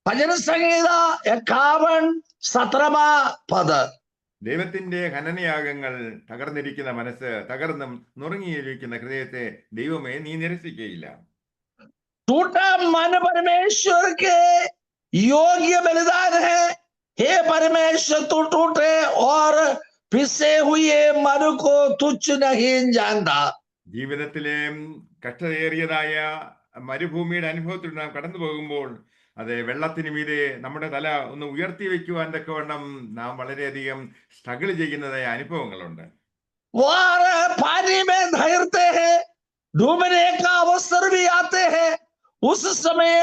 Speaker 1: भजन संहिता 51:17 पद.
Speaker 2: ദൈവത്തിന്റെ ഹനനയാഗങ്ങൾ തകർന്നിരിക്കുന്ന മനസ്സ്, തകർന്നും നുറുങ്ങിയിരിക്കുന്ന ഹൃദയത്തെ ദൈവമേ നീ നിരസിക്കുകയില്ല.
Speaker 1: टूटा मन परमेश्वर के योग्य बलिदान है, हे परमेश्वर तू टूटे और पिसे हुए मन को तुच्छ नहीं जानता.
Speaker 2: ജീവിതത്തിലെ കഷ്ടതയേറിയതായ മരുഭൂമിയുടെ അനുഭവത്തിൽ നാം കടന്നു പോകുമ്പോൾ അതെ, വെള്ളത്തിന് മീതെ നമ്മുടെ തല ഒന്ന് ഉയർത്തി വെക്കുവാൻ തക്കവണ്ണം നാം വളരെയധികം സ്ട്രഗിൾ ചെയ്യുന്നതായ അനുഭവങ്ങളുണ്ട്.
Speaker 1: वो आ रहे हैं, पानी में तैरते हैं, डूबने का अवसर भी आते हैं। उस समय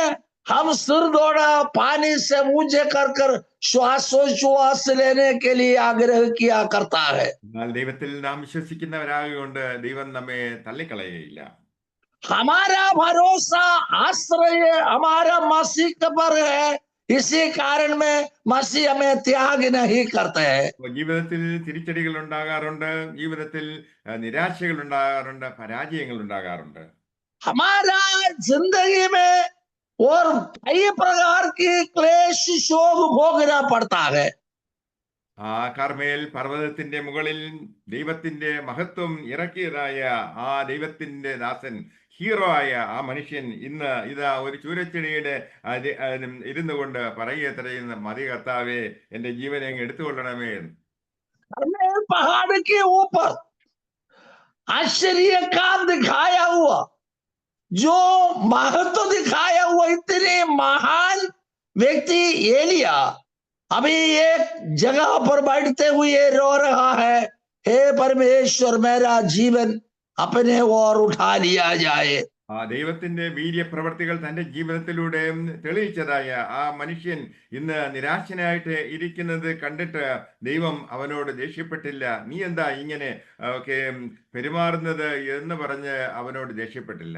Speaker 1: हम सिर दौड़ा पानी से ऊंचे कर कर श्वासोच्छ्वास लेने के लिए आग्रह किया करता है।
Speaker 2: എന്നാൽ ദൈവത്തിൽ നാം വിശ്വസിക്കുന്നവരാകൊണ്ട് ദൈവം നമ്മെ തള്ളിക്കളയുകയില്ല.
Speaker 1: हमारा भरोसा आश्रय हमारा मसीह पर है, इसी कारण में मसीह हमें त्याग नहीं करते हैं।
Speaker 2: അപ്പോൾ ജീവിതത്തിൽ തിരിച്ചടികൾ ഉണ്ടാകാറുണ്ട്, ജീവിതത്തിൽ നിരാശകൾ ഉണ്ടാകാറുണ്ട്, പരാജയങ്ങൾ ഉണ്ടാകാറുണ്ട്.
Speaker 1: हमारा जिंदगी में और कई प्रकार की क्लेश शोक भोगना पड़ता है।
Speaker 2: ആ കർമ്മേൽ പർവ്വതത്തിന്റെ മുകളിൽ ദൈവത്തിന്റെ മഹത്വം ഇറക്കിയതായ ആ ദൈവത്തിന്റെ ദാസൻ, ഹീറോ ആയ ആ മനുഷ്യൻ ഇന്ന് ഇതാ ഒരു ചൂരച്ചെടിയുടെ ഇരുന്നു കൊണ്ട് പറയുകയും, മതി കർത്താവേ, എന്റെ ജീവനെ അങ്ങ് എടുത്തുകൊള്ളണമേ എന്ന്.
Speaker 1: पहाड़ के ऊपर आश्चर्य काम दिखाया हुआ, जो महत्व दिखाया हुआ इतने महान व्यक्ति एलिया अभी एक जगह पर बैठते हुए रो रहा है, हे परमेश्वर मेरा जीवन अपने ओर उठा लिया जाए।
Speaker 2: ആ ദൈവത്തിന്റെ വീര്യപ്രവർത്തികൾ തന്റെ ജീവിതത്തിലൂടെ തെളിയിച്ചതായ ആ മനുഷ്യൻ ഇന്ന് നിരാശനായിട്ട് ഇരിക്കുന്നത് കണ്ടിട്ട് ദൈവം അവനോട് ദേഷ്യപ്പെട്ടില്ല. നീ എന്താ ഇങ്ങനെ ഒക്കെ പെരുമാറുന്നത് എന്ന് പറഞ്ഞ് അവനോട് ദേഷ്യപ്പെട്ടില്ല.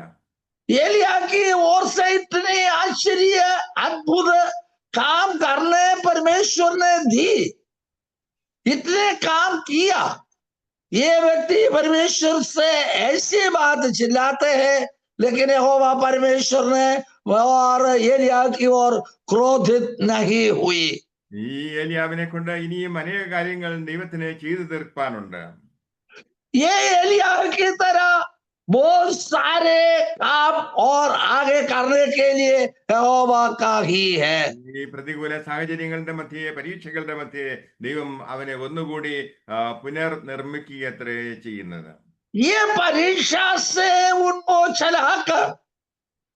Speaker 1: एलिया की ओर से इतने आश्चर्य अद्भुत काम करने परमेश्वर ने दी, इतने काम किया। ये व्यक्ति परमेश्वर से ऐसी बात चिल्लाते हैं, लेकिन यहोवा परमेश्वर ने और एलिया की ओर क्रोधित नहीं हुई।
Speaker 2: ഈ ഏലിയാവിനെ കൊണ്ട് ഇനിയും അനേക കാര്യങ്ങൾ ദൈവത്തിന് ചെയ്തു തീർപ്പാനുണ്ട്.
Speaker 1: ये एलिया की तरह बहुत सारे काम और आगे करने के लिए यहोवा का ही है।
Speaker 2: ഈ പ്രതികൂല സാഹചര്യങ്ങളുടെ മധ്യേ, പരീക്ഷകളുടെ മധ്യേ ദൈവം അവനെ ഒന്നുകൂടി പുനർനിർമ്മിക്കുകയത്രേ ചെയ്യുന്നത്.
Speaker 1: ये परीक्षा से उनको चलाकर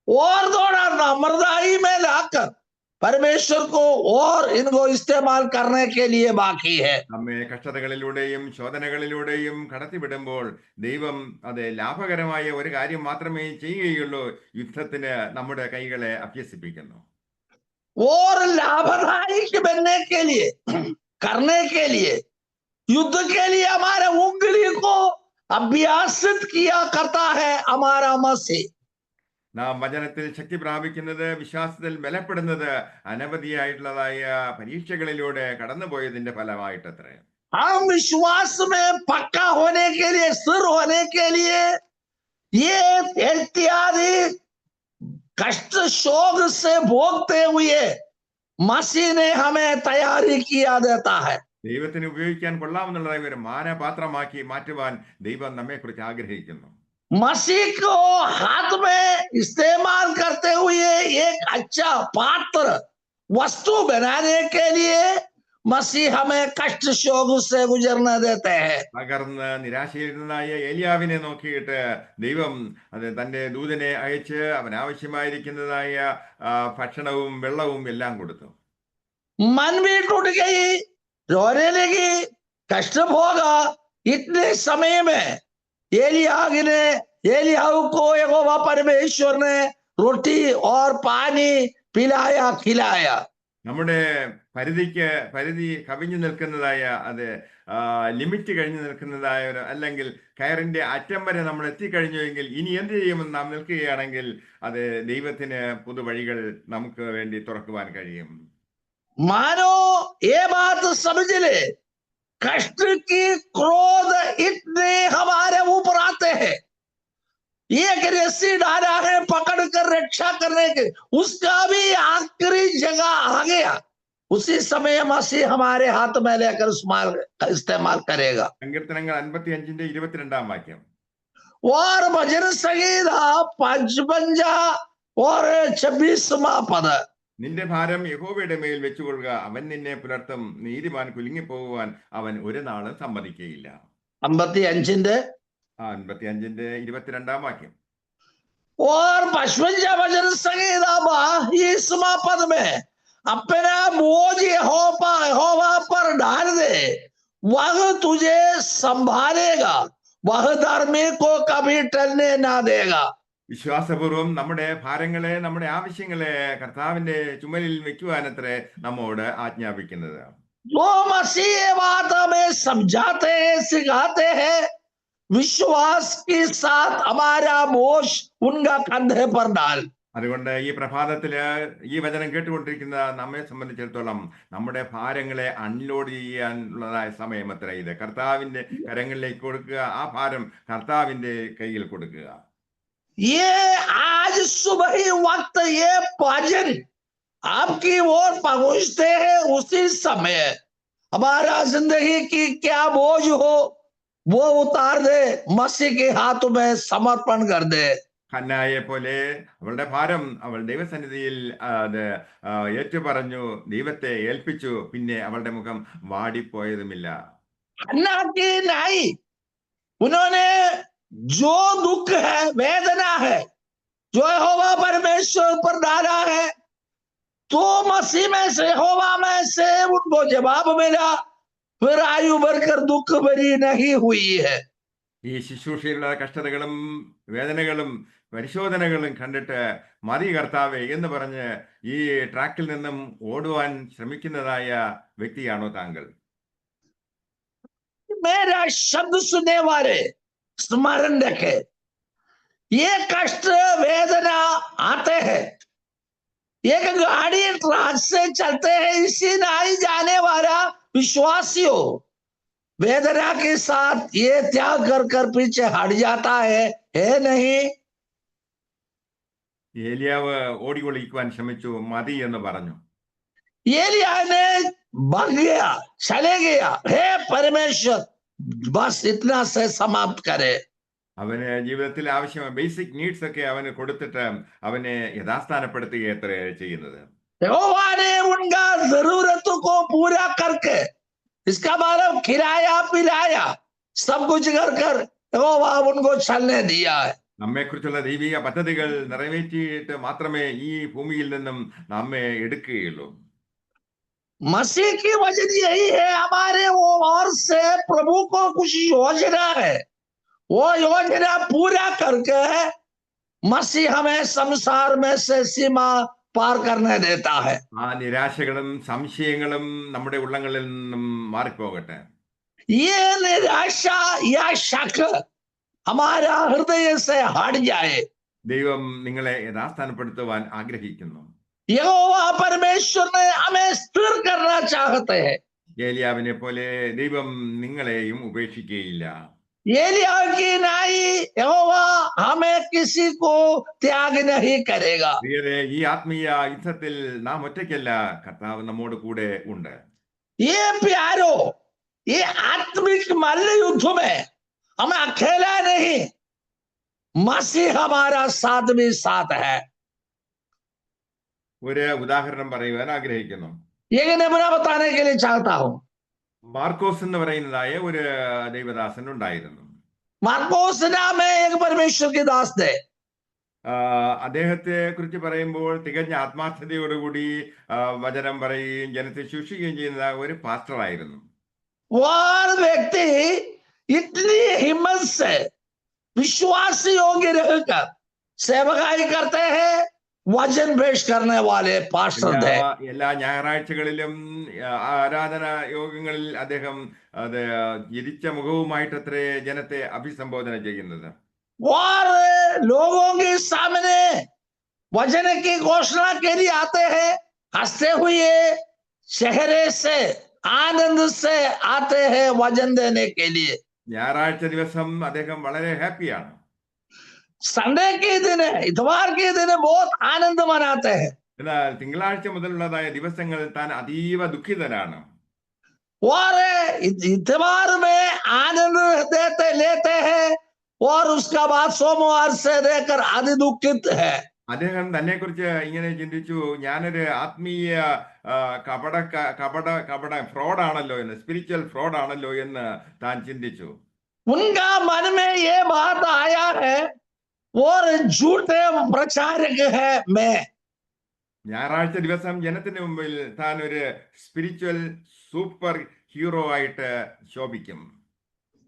Speaker 1: और थोड़ा नम्रताई में लाकर परमेश्वर को और इनको इस्तेमाल करने के लिए बाकी है।
Speaker 2: നമ്മെ കഷ്ടതകളിലൂടെയും ശോധനകളിലൂടെയും കടത്തിവിടുമ്പോൾ ദൈവം അത് ലാഭകരമായ ഒരു കാര്യം മാത്രമേ ചെയ്യുകയുള്ളൂ, യുദ്ധത്തിന് നമ്മുടെ കൈകളെ അഭ്യസിപ്പിക്കുന്നു.
Speaker 1: और लाभदायक बनने के लिए करने के लिए युद्ध के लिए हमारे उंगली को अभ्यासित किया करता है हमारा मसीह।
Speaker 2: നാം വചനത്തിൽ ശക്തി പ്രാപിക്കുന്നത്, വിശ്വാസത്തിൽ ബലപ്പെടുന്നത് അനവധിയായിട്ടുള്ളതായ പരീക്ഷകളിലൂടെ കടന്നുപോയതിന്റെ ഫലമായിട്ടത്രേ.
Speaker 1: हम विश्वास में पक्का होने के लिए, स्थिर होने के लिए ये इत्यादि कष्ट शोक से भोगते हुए मसीह ने हमें तैयारी किया देता है।
Speaker 2: ദൈവത്തിന് ഉപയോഗിക്കാൻ കൊള്ളാമെന്നുള്ളതായ ഒരു മാനപാത്രമാക്കി മാറ്റുവാൻ ദൈവം നമ്മെക്കുറിച്ച് ആഗ്രഹിക്കുന്നു.
Speaker 1: मसीह को हाथ में इस्तेमाल करते हुए एक अच्छा पात्र वस्तु बनाने के लिए मसीह हमें कष्ट शोक से गुजरने देते हैं।
Speaker 2: തകർന്ന് നിരാശയിരുന്നതായ ഏലിയാവിനെ നോക്കിയിട്ട് ദൈവം അത് തന്റെ ദൂതനെ അയച്ച് അവൻ ആവശ്യമായിരിക്കുന്നതായ ഭക്ഷണവും വെള്ളവും എല്ലാം കൊടുത്തു.
Speaker 1: मन भी टूट गई, रोने लगी, कष्ट भोगा। इतने समय में एलियाहू को यहोवा परमेश्वर ने रोटी और पानी पिलाया खिलाया।
Speaker 2: നമ്മുടെ പരിധി കവിഞ്ഞു നിൽക്കുന്നതായ അത് ലിമിറ്റ് കഴിഞ്ഞു നിൽക്കുന്നതായ ഒരു, അല്ലെങ്കിൽ കയറിന്റെ അറ്റം വരെ നമ്മൾ എത്തിക്കഴിഞ്ഞുവെങ്കിൽ ഇനി എന്ത് ചെയ്യുമെന്ന് നാം നിൽക്കുകയാണെങ്കിൽ അത് ദൈവത്തിന് പുതുവഴികൾ നമുക്ക് വേണ്ടി തുറക്കുവാൻ കഴിയും.
Speaker 1: मानो ये बात समझ ले, कष्ट की क्रोध इतने हमारे ऊपर आते हैं, एक रस्सी डाला है पकड़ कर रक्षा करने के, उसका भी आखिरी जगह आ गया, उसी समय मसीह हमारे हाथ में लेकर इस्तेमाल करेगा।
Speaker 2: സങ്കീർത്തനങ്ങൾ 55ന്റെ 22-ാം വാക്യം.
Speaker 1: और भजन संहिता 55 और 26वां पद.
Speaker 2: നിന്റെ ഭാരം യഹോവയുടെ മേൽ വെച്ചുകൊള്ളുക, അവൻ നിന്നെ പുലർത്തും, നീതിമാൻ കുലുങ്ങിപ്പോകുവാൻ അവൻ ഒരു നാളും സമ്മതിക്കുകയില്ല.
Speaker 1: 55ന്റെ
Speaker 2: 55ന്റെ 22-ാം വാക്യം.
Speaker 1: और 55 वचन संहिता इसमा पद में अपना बोझ यहोवा पर डाल दे, वह तुझे संभालेगा, वह धर्मी को कभी टलने ना देगा.
Speaker 2: വിശ്വാസപൂർവം നമ്മുടെ ഭാരങ്ങളെ, നമ്മുടെ ആവശ്യങ്ങളെ കർത്താവിന്റെ ചുമലിൽ വെക്കുവാനത്രേ നമ്മോട് ആജ്ഞാപിക്കുന്നത്.
Speaker 1: जो मसीह ये बात हमें समझाते हैं, सिखाते हैं, विश्वास के साथ हमारा बोझ उनका कंधे पर डाल.
Speaker 2: അതുകൊണ്ട് ഈ പ്രഭാതത്തില് ഈ വചനം കേട്ടുകൊണ്ടിരിക്കുന്ന നമ്മെ സംബന്ധിച്ചിടത്തോളം നമ്മുടെ ഭാരങ്ങളെ അൺലോഡ് ചെയ്യാനുള്ളതായ സമയം അത്ര ഇത്. കർത്താവിന്റെ കരങ്ങളിലേക്ക് കൊടുക്കുക, ആ ഭാരം കർത്താവിന്റെ കയ്യിൽ കൊടുക്കുക.
Speaker 1: ये आज सुबह ही वक्त ये भजन आपकी ओर पहुंचते हैं, उसी समय हमारा जिंदगी की क्या बोझ हो वो उतार दे, मसीह के हाथों में समर्पण कर दे.
Speaker 2: ഹന്നായെ പോലെ അവളുടെ ഭാരം അവൾ ദൈവസന്നിധിയിൽ അത് ഏറ്റുപറഞ്ഞു, ദൈവത്തെ ഏൽപ്പിച്ചു. പിന്നെ അവളുടെ മുഖം വാടിപ്പോയതുമില്ല.
Speaker 1: हन्ना की नाई, उन्होंने जो दुख है, वेदना है, जो यहोवा परमेश्वर पर डाला है, तो मसीह में से, यहोवा में से उनको जवाब मिला, फिर आयु बढ़कर दुख भरी नहीं हुई है.
Speaker 2: ഈ ശുശ്രൂഷയിലുള്ള കഷ്ടതകളും വേദനകളും പരിശോധനകളും കണ്ടിട്ട് മതി കർത്താവേ എന്ന് പറഞ്ഞ് ഈ ട്രാക്കിൽ നിന്നും ഓടുവാൻ ശ്രമിക്കുന്നതായ വ്യക്തിയാണോ താങ്കൾ?
Speaker 1: मेरा शब्द सुनने वाले स्मरण रखे, ये कष्ट वेदना आते हैं, एक गाड़ी ट्रक से चलते हैं, इसी नहीं जाने वाला विश्वासी हो, वेदना के साथ ये त्याग कर कर पीछे हट जाता है नहीं.
Speaker 2: ഏലിയാവ് ഓടിക്കൊളിക്കുവാൻ ശ്രമിച്ചു, മതി എന്ന് പറഞ്ഞു.
Speaker 1: एलिया ने भाग गया, चले गया, हे परमेश्वर बस इतना से समाप्त करे.
Speaker 2: അവന് ജീവിതത്തിൽ ആവശ്യമായ ബേസിക് നീഡ്സ് ഒക്കെ അവന് കൊടുത്തിട്ട് അവനെ യഥാസ്ഥാനപ്പെടുത്തുകയത്രേ ചെയ്യുന്നത്.
Speaker 1: यहोवा ने उनका जरूरतों को पूरा करके, इसका मतलब खिलाया पिलाया सब कुछ कर कर यहोवा उनको चलने दिया है.
Speaker 2: നമ്മെക്കുറിച്ചുള്ള ദൈവിക പദ്ധതികൾ നിറവേറ്റിയിട്ട് മാത്രമേ ഈ ഭൂമിയിൽ നിന്നും നമ്മെ എടുക്കുകയുള്ളൂ.
Speaker 1: मसीह की वजह यही है, हमारे वो और से प्रभु को कुछ योजना है, वो योजना पूरा करके मसीह हमें संसार में से सीमा पार करने देता है.
Speaker 2: ആ നിരാശകളും സംശയങ്ങളും നമ്മുടെ ഉള്ളങ്ങളിൽ നിന്നും മാറിപ്പോകട്ടെ.
Speaker 1: ये निराशा या शक हमारा हृदय से हट जाए.
Speaker 2: ദൈവം നിങ്ങളെ യഥാസ്ഥാനപ്പെടുത്തുവാൻ ആഗ്രഹിക്കുന്നു.
Speaker 1: यहोवा परमेश्वर ने हमें स्थिर करना चाहते हैं.
Speaker 2: ഏലിയാവിനെ പോലെ ദൈവം നിങ്ങളെയും ഉപേക്ഷിക്കുകയില്ല.
Speaker 1: एलिया की नाई यहोवा हमें किसी को त्याग नहीं करेगा.
Speaker 2: പ്രിയരേ, ഈ ആത്മീയ യുദ്ധത്തിൽ നാം ഒറ്റയ്ക്കല്ല, കർത്താവ് നമ്മോട് കൂടെ ഉണ്ട്.
Speaker 1: ये प्यारो, ये आत्मिक मल्ल युद्ध में हम अकेला नहीं, मसीह हमारा साथ भी साथ है.
Speaker 2: ഒരു ഉദാഹരണം പറയുവാൻ ആഗ്രഹിക്കുന്നു.
Speaker 1: ये नमूना बताने के लिए चाहता हूं.
Speaker 2: മാർക്കോസ് എന്ന് പറയുന്നതായ ഒരു ദൈവദാസൻ ഉണ്ടായിരുന്നു.
Speaker 1: मार्कोस नाम है एक परमेश्वर के दास थे.
Speaker 2: അദ്ദേഹത്തെ കുറിച്ച് പറയുമ്പോൾ തികഞ്ഞ ആത്മാർത്ഥതയോടുകൂടി വചനം പറയുകയും ജനത്തെ ശുശ്രൂഷിക്കുകയും ചെയ്യുന്ന ഒരു പാസ്റ്റർ ആയിരുന്നു.
Speaker 1: वह व्यक्ति इतनी हिम्मत से विश्वास योग्य रहकर सेवकाई करते हैं, वचन पेश करने वाले पास्टर थे.
Speaker 2: എല്ലാ ഞായറാഴ്ചകളിലും ആരാധന യോഗങ്ങളിൽ അദ്ദേഹം അത് ചിരിച്ച മുഖവുമായിട്ടത്രേ ജനത്തെ അഭിസംബോധന ചെയ്യുന്നത്.
Speaker 1: और लोगों के सामने वचन की घोषणा के लिए आते हैं, हंसते हुए चेहरे से आनंद से आते हैं वचन देने के लिए.
Speaker 2: ഞായറാഴ്ച ദിവസം അദ്ദേഹം വളരെ ഹാപ്പിയാണ്.
Speaker 1: संडे के दिन, इतवार के दिन बहुत आनंद मनाते हैं.
Speaker 2: എന്നാൽ തിങ്കളാഴ്ച മുതലുള്ളതായ ദിവസങ്ങളിൽ താൻ അതീവ ദുഃഖിതനാണ്.
Speaker 1: और इतवार में आनंद देते लेते हैं और उसका बाद सोमवार से लेकर अति दुखित है.
Speaker 2: അദ്ദേഹം തന്നെ കുറിച്ച് ഇങ്ങനെ ചിന്തിച്ചു, ഞാനൊരു ആത്മീയ കപട ഫ്രോഡാണല്ലോ എന്ന്, സ്പിരിച്വൽ ഫ്രോഡാണല്ലോ എന്ന് താൻ ചിന്തിച്ചു.
Speaker 1: उनका मन में ये बात आया है, और झूठे प्रचारक है मैं।
Speaker 2: ഞായറാഴ്ച ദിവസം ജനത്തിന് മുമ്പിൽ താൻ ഒരു സ്പിരിച്വൽ സൂപ്പർ ഹീറോ ആയിട്ട് ശോഭിക്കും.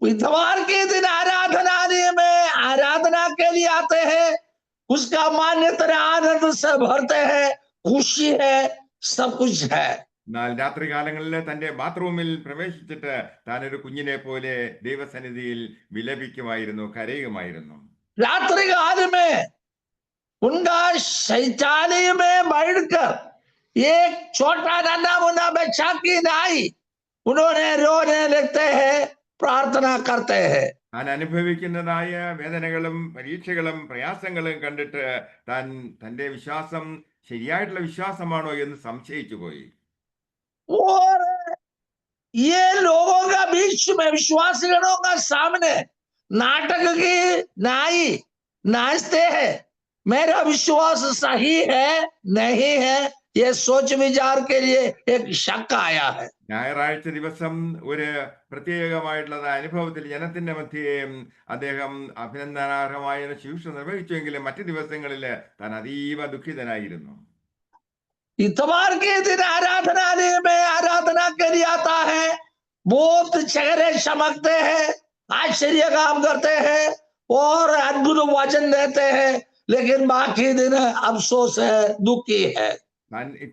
Speaker 1: इतवार के दिन आराधनालय में आराधना के लिए आते हैं, उसका मान्यता आनंद से भरते हैं, खुशी है, सब कुछ है।
Speaker 2: എന്നാൽ രാത്രി കാലങ്ങളിൽ തന്റെ ബാത്റൂമിൽ പ്രവേശിച്ചിട്ട് താൻ ഒരു കുഞ്ഞിനെ പോലെ ദൈവസന്നിധിയിൽ വിലപിക്കുമായിരുന്നു, കരയുമായിരുന്നു.
Speaker 1: रात्रि काल में उनका शौचालय में बैठकर एक छोटा नन्हा मुन्ना बच्चा की नाई उन्होंने रोने लगते हैं, प्रार्थना करते हैं।
Speaker 2: താൻ അനുഭവിക്കുന്നതായ വേദനകളും പരീക്ഷകളും പ്രയാസങ്ങളും കണ്ടിട്ട് താൻ തന്റെ വിശ്വാസം ശരിയായിട്ടുള്ള വിശ്വാസമാണോ എന്ന് സംശയിച്ചു പോയി.
Speaker 1: और ये लोगों का बीच में विश्वासियों का सामने नाटक की नाई नाचते हैं, मेरा विश्वास सही है नहीं है, ये सोच विचार के लिए एक शक आया है।
Speaker 2: ഞായറാഴ്ച ദിവസം ഒരു പ്രത്യേകമായിട്ടുള്ള അനുഭവത്തിൽ ജനത്തിന്റെ മധ്യേ അദ്ദേഹം അഭിനന്ദനാർഹമായ ഒരു ശുശ്രൂഷ നിർവഹിച്ചുവെങ്കിലും മറ്റു ദിവസങ്ങളിൽ താൻ അതീവ ദുഃഖിതനായിരുന്നു.
Speaker 1: इतवार के दिन आराधनालय में आराधना के लिए आता है, बहुत चेहरे चमकते हैं, आश्चर्य काम करते हैं और अद्भुत वचन देते हैं, लेकिन बाकी दिन अफसोस है, दुखी है।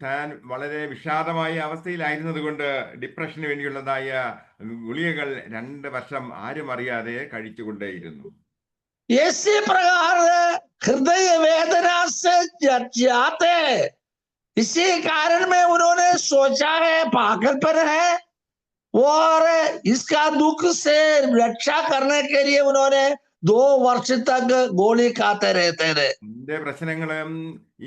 Speaker 2: താൻ വളരെ വിഷാദമായ അവസ്ഥയിലായിരുന്നത് കൊണ്ട് ഡിപ്രഷന് വേണ്ടിയുള്ളതായ ഗുളികകൾ 2 വർഷം ആരും അറിയാതെ കഴിച്ചുകൊണ്ടേയിരുന്നു.
Speaker 1: इसी प्रकार हृदय वेदना से जाते हैं, इसी कारण में उन्होंने सोचा है पागलपन है, और इसका दुख से रक्षा करने के लिए उन्होंने 2 वर्ष तक गोली खाते रहते थे।
Speaker 2: എന്റെ പ്രശ്നങ്ങളും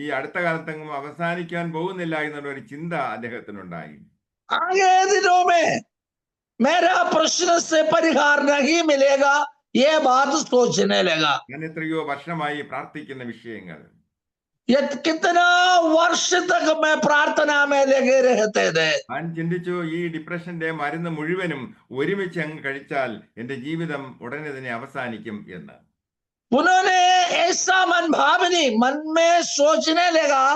Speaker 2: ഈ അടുത്ത കാലത്തെങ്ങും അവസാനിക്കാൻ പോകുന്നില്ല എന്നുള്ള ഒരു ചിന്ത അദ്ദേഹത്തിനുണ്ടായി.
Speaker 1: आगे दिनों में मेरा प्रश्न से परिहार नहीं मिलेगा, ये बात सोचने लगा।
Speaker 2: ഞാൻ എത്രയോ വർഷമായി പ്രാർത്ഥിക്കുന്ന വിഷയങ്ങൾ,
Speaker 1: ये कितना वर्ष तक मैं प्रार्थना में लगे रहते थे।
Speaker 2: ഞാൻ ചിന്തിച്ചു ഈ ഡിപ്രഷന്റെ മരുന്ന് മുഴുവനും ഒരുമിച്ച് അങ്ങ് കഴിച്ചാൽ എന്റെ ജീവിതം ഉടനെ തന്നെ അവസാനിക്കും എന്ന്.
Speaker 1: उन्होंने ऐसा मनभावनी मन में सोचने लगा,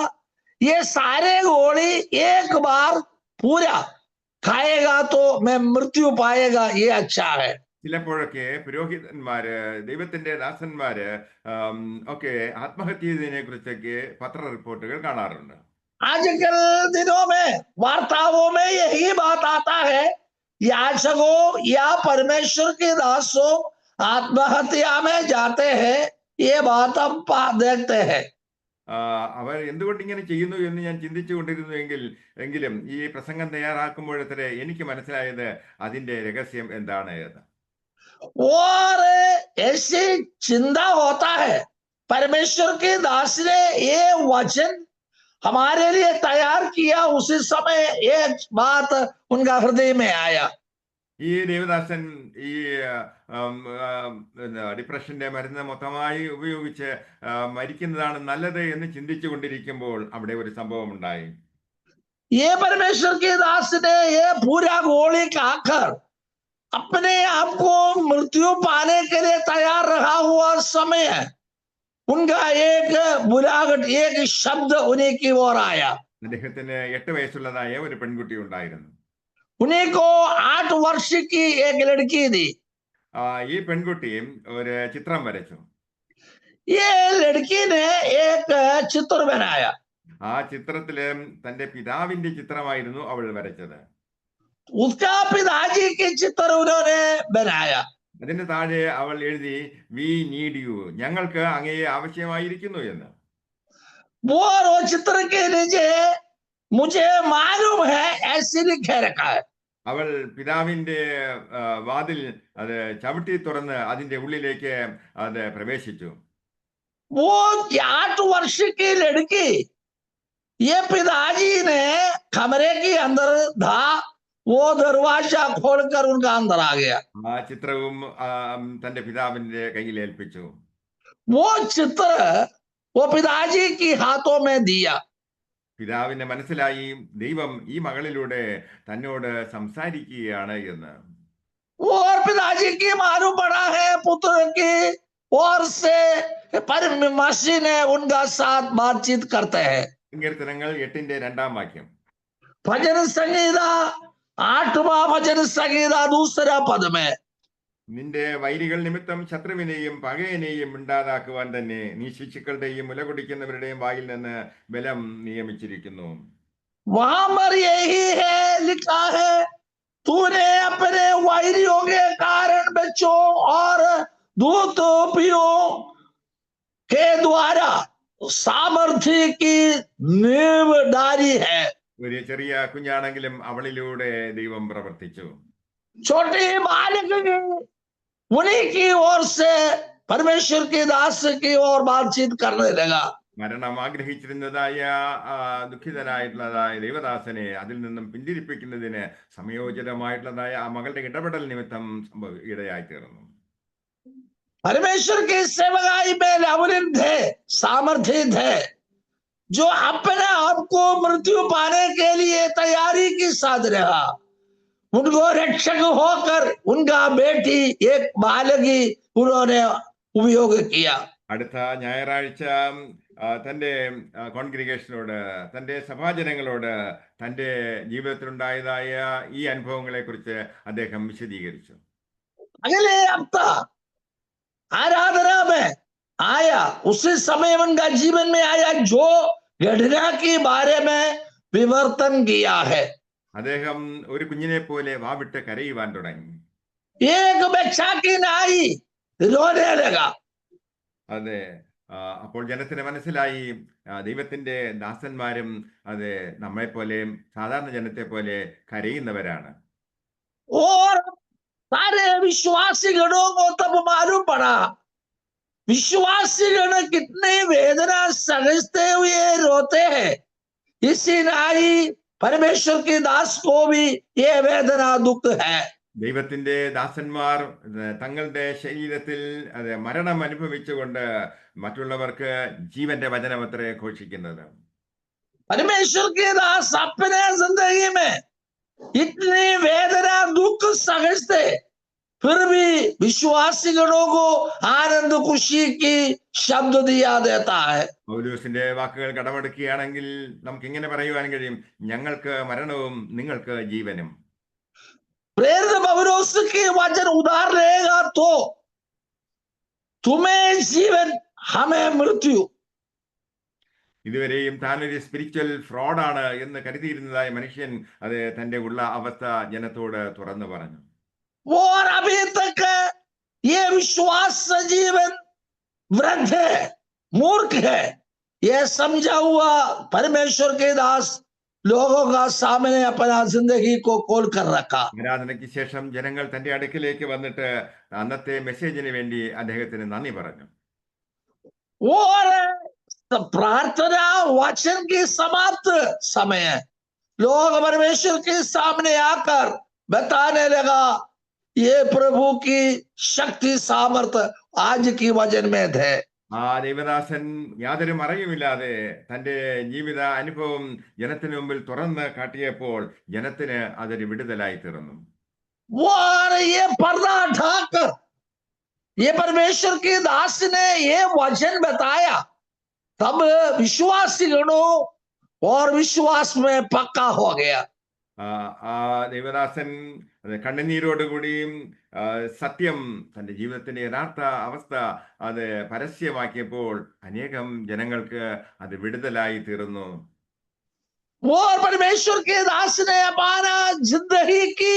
Speaker 1: ये सारे गोली एक बार पूरा खाएगा तो मैं मृत्यु पाएगा, ये अच्छा है।
Speaker 2: ചിലപ്പോഴൊക്കെ പുരോഹിതന്മാര്, ദൈവത്തിന്റെ ദാസന്മാര് ഒക്കെ ആത്മഹത്യ ചെയ്തതിനെ കുറിച്ചൊക്കെ പത്ര റിപ്പോർട്ടുകൾ കാണാറുണ്ട്.
Speaker 1: आजकल दिनों में वार्ताओं में यही बात आता है, याचकों या परमेश्वर के दासों आत्महत्या में जाते हैं, ये बात हम देखते हैं।
Speaker 2: അവർ എന്തുകൊണ്ട് ഇങ്ങനെ ചെയ്യുന്നു എന്ന് ഞാൻ ചിന്തിച്ചു എങ്കിലും ഈ പ്രസംഗം തയ്യാറാക്കുമ്പോഴത്തെ എനിക്ക് മനസ്സിലായത് അതിന്റെ രഹസ്യം എന്താണ് എന്ന്.
Speaker 1: और ऐसी चिंता होता है, परमेश्वर के दास ने ये वचन हमारे लिए तैयार किया, उसी समय एक बात उनका हृदय में आया।
Speaker 2: ഈ ദേവദാസൻ ഈ ഡിപ്രഷന്റെ മരുന്ന് മൊത്തമായി ഉപയോഗിച്ച് മരിക്കുന്നതാണ് നല്ലത് എന്ന് ചിന്തിച്ചു കൊണ്ടിരിക്കുമ്പോൾ അവിടെ ഒരു സംഭവം ഉണ്ടായി.
Speaker 1: ये परमेश्वर के दास ने ये पूरा गोली खाकर अपने आप को मृत्यु पाने के लिए तैयार रहा हुआ समय उनका एक बुलाहट, एक शब्द उन्हीं की ओर आया।
Speaker 2: അദ്ദേഹത്തിന് 8 വയസ്സുള്ളതായ ഒരു പെൺകുട്ടി ഉണ്ടായിരുന്നു.
Speaker 1: उन्हीं को 8 वर्ष की एक लड़की थी।
Speaker 2: ഈ പെൺകുട്ടി ഒരു ചിത്രം വരച്ചു.
Speaker 1: ये लड़की ने एक चित्र बनाया।
Speaker 2: ആ ചിത്രത്തില് തന്റെ പിതാവിന്റെ ചിത്രമായിരുന്നു അവൾ വരച്ചത്.
Speaker 1: उसका पिताजी के चित्र उन्होंने बनाया।
Speaker 2: അതിന്റെ താഴെ അവൾ എഴുതി, വി നീഡ് യു, ഞങ്ങൾക്ക് അങ്ങയെ ആവശ്യമായിരിക്കുന്നു എന്ന്.
Speaker 1: वो चित्र के नीचे मुझे मालूम है ऐसे लिखे रखा है।
Speaker 2: അവൾ പിതാവിന്റെ വാതിൽ അത് ചവിട്ടി തുറന്ന് അതിന്റെ ഉള്ളിലേക്ക് അത് പ്രവേശിച്ചു.
Speaker 1: वो 8 वर्ष की लड़की, ये पिताजी ने कमरे के अंदर था, वो दरवाजा खोलकर उनका अंदर आ गया।
Speaker 2: ആ ചിത്രവും തന്റെ പിതാവിന്റെ കയ്യിൽ ഏൽപ്പിച്ചു.
Speaker 1: वो चित्र वो पिताजी की हाथों में दिया।
Speaker 2: പിതാവിന് മനസ്സിലായി ദൈവം ഈ മകളിലൂടെ തന്നോട് സംസാരിക്കുകയാണ് എന്ന്.
Speaker 1: और पिताजी की मालूम पड़ा है पुत्र की और से मसीह ने उनका साथ बातचीत करते हैं।
Speaker 2: സങ്കീർത്തനങ്ങൾ 8-2
Speaker 1: भजन संहिता 8वां भजन संहिता दूसरा पद में
Speaker 2: നിന്റെ വൈരികൾ നിമിത്തം ശത്രുവിനെയും പകയനെയും ഉണ്ടാതാക്കുവാൻ തന്നെ നീ ശിശുക്കളുടെയും മുല കുടിക്കുന്നവരുടെയും വായിൽ നിന്ന് ബലം നിയമിച്ചിരിക്കുന്നു.
Speaker 1: वहां पर यही है लिखा है, तूने अपने वैरियों के कारण बच्चों और दूतों के द्वारा सामर्थ्य की नींव डाली है।
Speaker 2: ഒരു ചെറിയ കുഞ്ഞാണെങ്കിലും അവളിലൂടെ ദൈവം പ്രവർത്തിച്ചു.
Speaker 1: छोटी बालक उन्हीं की ओर से परमेश्वर के दास की ओर बातचीत करने लगा।
Speaker 2: മരണം ആഗ്രഹിച്ചിരുന്നതായ ദുഃഖിതനായിട്ടുള്ളതായ ദൈവദാസനെ അതിൽ നിന്നും പിന്തിരിപ്പിക്കുന്നതിന് സമയോചിതമായിട്ടുള്ളതായ ആ മകളുടെ ഇടപെടൽ നിമിത്തം ഇടയായി തീർന്നു.
Speaker 1: परमेश्वर की सेवकाई में लवलिन थे, सामर्थ्य थे, जो अपने आप को मृत्यु पाने के लिए तैयारी के साथ रहा। उनको रक्षक होकर उनका बेटी एक बालकी उन्होंने उपयोग किया।
Speaker 2: അടുത്ത ഞായറാഴ്ച തൻ്റെ കോൺഗ്രിഗേഷനോട്, തൻ്റെ സഭാജനങ്ങളോട് തൻ്റെ ജീവിതത്തിലുണ്ടായതായ ഈ അനുഭവങ്ങളെ കുറിച്ച് അദ്ദേഹം വിശദീകരിച്ചു.
Speaker 1: अगले हफ्ता आराधना में आया, उसी समय उनका जीवन में आया जो घटना के बारे में विवर्तन किया है।
Speaker 2: അദ്ദേഹം ഒരു കുഞ്ഞിനെ പോലെ വാവിട്ട് കരയുവാൻ തുടങ്ങി.
Speaker 1: एक बच्चा की नाई रोने लगा।
Speaker 2: അതെ, അപ്പോൾ ജനത്തിന് മനസ്സിലായി ദൈവത്തിന്റെ ദാസന്മാരും അതെ നമ്മെ പോലെ സാധാരണ ജനത്തെ പോലെ കരയുന്നവരാണ്.
Speaker 1: और सारे विश्वासी गणों को तब मालूम पड़ा, विश्वासी गण कितने वेदना समझते हुए रोते हैं। इसी नाई परमेश्वर के दास को भी ये वेदना दुख है।
Speaker 2: ദൈവത്തിന്റെ ദാസന്മാർ തങ്ങളുടെ ശരീരത്തിൽ അതെ മരണം അനുഭവിച്ചുകൊണ്ട് മറ്റുള്ളവർക്ക് ജീവന്റെ വചനമത്രേ ഘോഷിക്കുന്നത്.
Speaker 1: परमेश्वर के दास अपने जिंदगी में इतनी वेदना दुख समझते, फिर भी विश्वासी गणों को आनंद खुशी की शब्द दिया देता है।
Speaker 2: പൗലോസിന്റെ വാക്കുകൾ കടമെടുക്കുകയാണെങ്കിൽ നമുക്ക് ഇങ്ങനെ പറയുവാൻ കഴിയും, ഞങ്ങൾക്ക് മരണവും നിങ്ങൾക്ക് ജീവനും.
Speaker 1: प्रेरित पौलुस की वचन उधार रहेगा तो तुम्हें जीवन हमें मृत्यु।
Speaker 2: ഇതുവരെയും താനൊരു സ്പിരിച്വൽ ഫ്രോഡാണ് എന്ന് കരുതിയിരുന്നതായ മനുഷ്യൻ അത് തന്റെ ഉള്ള അവസ്ഥ ജനത്തോട് തുറന്നു പറഞ്ഞു.
Speaker 1: और अभी तक ये विश्वास जीवन वृद्ध है, मूर्ख है, ये समझा हुआ परमेश्वर के दास लोगों का सामने अपना जिंदगी को खोल कर रखा।
Speaker 2: ആരാധനയ്ക്ക് ശേഷം ജനങ്ങൾ തന്റെ അടുക്കിലേക്ക് വന്നിട്ട് അന്നത്തെ മെസ്സേജിന് വേണ്ടി അദ്ദേഹത്തിന് നന്ദി പറഞ്ഞു.
Speaker 1: और प्रार्थना वचन की समाप्त समय लोग परमेश्वर के सामने आकर बताने लगा, ये प्रभु की शक्ति सामर्थ आज की वचन में थे।
Speaker 2: ആ ദൈവദാസൻ യാതൊരു മറയുമില്ലാതെ തന്റെ ജീവിത അനുഭവം ജനത്തിന് മുമ്പിൽ തുറന്ന് കാട്ടിയപ്പോൾ ജനത്തിന് അതൊരു വിടുതലായി തീർന്നു.
Speaker 1: और ये पर्दा हटाकर ये परमेश्वर के दास ने ये वचन बताया, तब विश्वासी गणों और विश्वास में पक्का हो गया।
Speaker 2: ആ ദൈവദാസൻ കണ്ണുനീരോടുകൂടിയും സത്യം തന്റെ ജീവിതത്തിന്റെ യഥാർത്ഥ അവസ്ഥ അത് പരസ്യമാക്കിയപ്പോൾ അനേകം ജനങ്ങൾക്ക് അത് വിടുതലായി തീർന്നു.
Speaker 1: और परमेश्वर के दास ने अपना जिंदगी की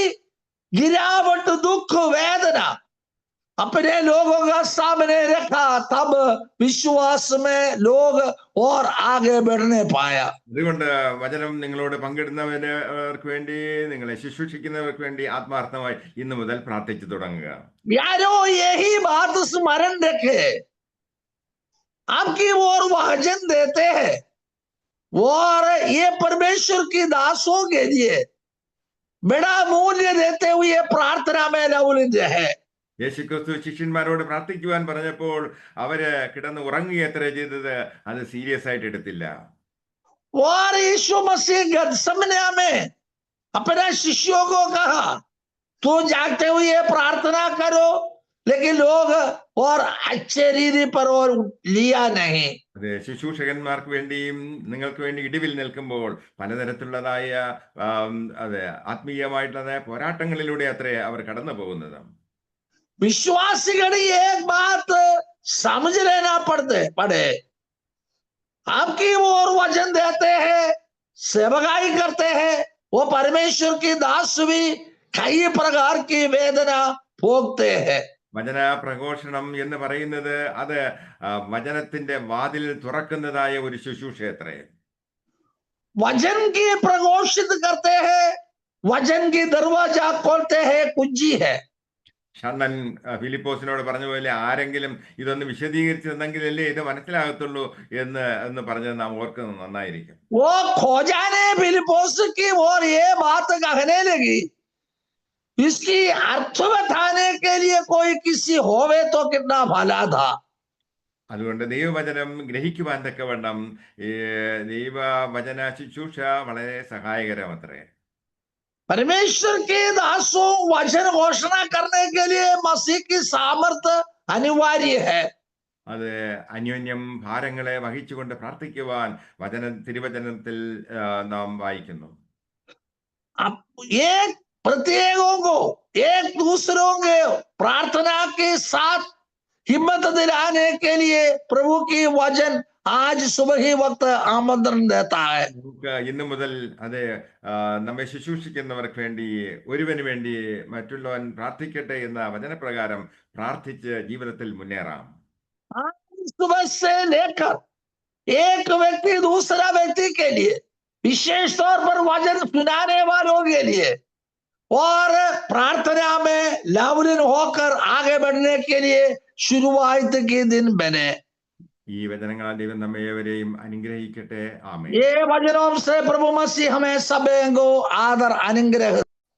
Speaker 1: गिरावट दुख वेदना अपने लोगों का सामने रखा, तब विश्वास में लोग और आगे बढ़ने पाया।
Speaker 2: അതുകൊണ്ട് വചനം നിങ്ങളോട് പങ്കിടുന്നവർക്ക് വേണ്ടി, നിങ്ങളെ ശുശ്രൂഷിക്കുന്നവർക്ക് വേണ്ടി ആത്മാർത്ഥമായി ഇന്നു മുതൽ പ്രാർത്ഥിച്ചു തുടങ്ങുക.
Speaker 1: यारो यही बात स्मरण रखे, आपकी ओर वचन देते हैं और ये परमेश्वर की दासों के लिए बड़ा मूल्य देते हुए प्रार्थना में लवलिन है।
Speaker 2: യേശുക്രിസ്തു ശിഷ്യന്മാരോട് പ്രാർത്ഥിക്കുവാൻ പറഞ്ഞപ്പോൾ അവര് കിടന്ന് ഉറങ്ങുകയത്ര ചെയ്തത് അത് സീരിയസ് ആയിട്ട് എടുത്തില്ല.
Speaker 1: और यीशु मसीह गदसमनिया में अपने शिष्यों को कहा, तो जागते हुए प्रार्थना करो, लेकिन लोग और अच्छे रीति पर और लिया नहीं.
Speaker 2: അതെ, ശുശ്രൂഷകന്മാർക്ക് വേണ്ടിയും നിങ്ങൾക്ക് വേണ്ടി ഇടിവിൽ നിൽക്കുമ്പോൾ പലതരത്തിലുള്ളതായ അതെ ആത്മീയമായിട്ടുള്ള പോരാട്ടങ്ങളിലൂടെ അത്രേ അവർ കടന്നു പോകുന്നത്.
Speaker 1: विश्वासीगण एक बात समझ लेना पड़े. आपकी ओर वचन देते हैं, सेवकाई करते हैं, वो परमेश्वर की दास भी कई प्रकार की वेदना भोगते हैं.
Speaker 2: വചന പ്രഘോഷണം എന്ന് പറയുന്നത് അത് വചനത്തിന്റെ വാതിൽ തുറക്കുന്നതായ ഒരു ശുശ്രൂഷയത്രേ.
Speaker 1: वचन की प्रघोषित करते हैं, वचन की दरवाजा खोलते हैं, कुंजी है.
Speaker 2: ഷണ്ണൻ ഫിലിപ്പോസിനോട് പറഞ്ഞ പോലെ ആരെങ്കിലും ഇതൊന്ന് വിശദീകരിച്ചു തന്നെങ്കിലല്ലേ ഇത് മനസ്സിലാകത്തുള്ളൂ എന്ന് പറഞ്ഞത് നാം ഓർക്കുന്നത് നന്നായിരിക്കും.
Speaker 1: वो खोजा ने फिलिपोस की ओर ये बात कहने लगी, इसकी अर्थ बताने के लिए कोई किसी होवे तो कितना भला था.
Speaker 2: അതുകൊണ്ട് ദൈവവചനം ഗ്രഹിക്കുവാൻ തക്കവണ്ണം ദൈവവചന ശുശ്രൂഷ വളരെ സഹായകരമത്രേ.
Speaker 1: परमेश्वर के दासों वचन घोषणा करने के लिए मसीह की सामर्थ्य अनिवार्य है.
Speaker 2: അത് അന്യോന്യം ഭാരങ്ങളെ വഹിച്ചുകൊണ്ട് പ്രാർത്ഥിക്കുവാൻ തിരുവചനത്തിൽ നാം വായിക്കുന്നു.
Speaker 1: एक प्रत्येकों को एक दूसरों के प्रार्थना के साथ हिम्मत दिलाने के लिए प्रभु की वचन आज सुबह ही वक्त आमंत्रण देता है.
Speaker 2: നമുക്ക് ഇന്നു മുതൽ അതെ നമ്മെ ശുശ്രൂഷിക്കുന്നവർക്ക് വേണ്ടി ഒരുവന് വേണ്ടി മറ്റുള്ളവൻ പ്രാർത്ഥിക്കട്ടെ എന്ന വചനപ്രകാരം പ്രാർത്ഥിച്ച് ജീവിതത്തിൽ മുന്നേറാം.
Speaker 1: सुबह से लेकर एक व्यक्ति दूसरा व्यक्ति के लिए, विशेष तौर पर वचन सुनाने वालों के लिए और प्रार्थना में लवलीन होकर आगे बढ़ने के लिए शुरुआत के दिन बने.
Speaker 2: ഈ വചനങ്ങളാൽ ദൈവം നമ്മെ ഏവരെയും അനുഗ്രഹിക്കട്ടെ. ആമേൻ.
Speaker 1: ये वचनों से प्रभु मसीह हमें सबको आदर अनुग्रह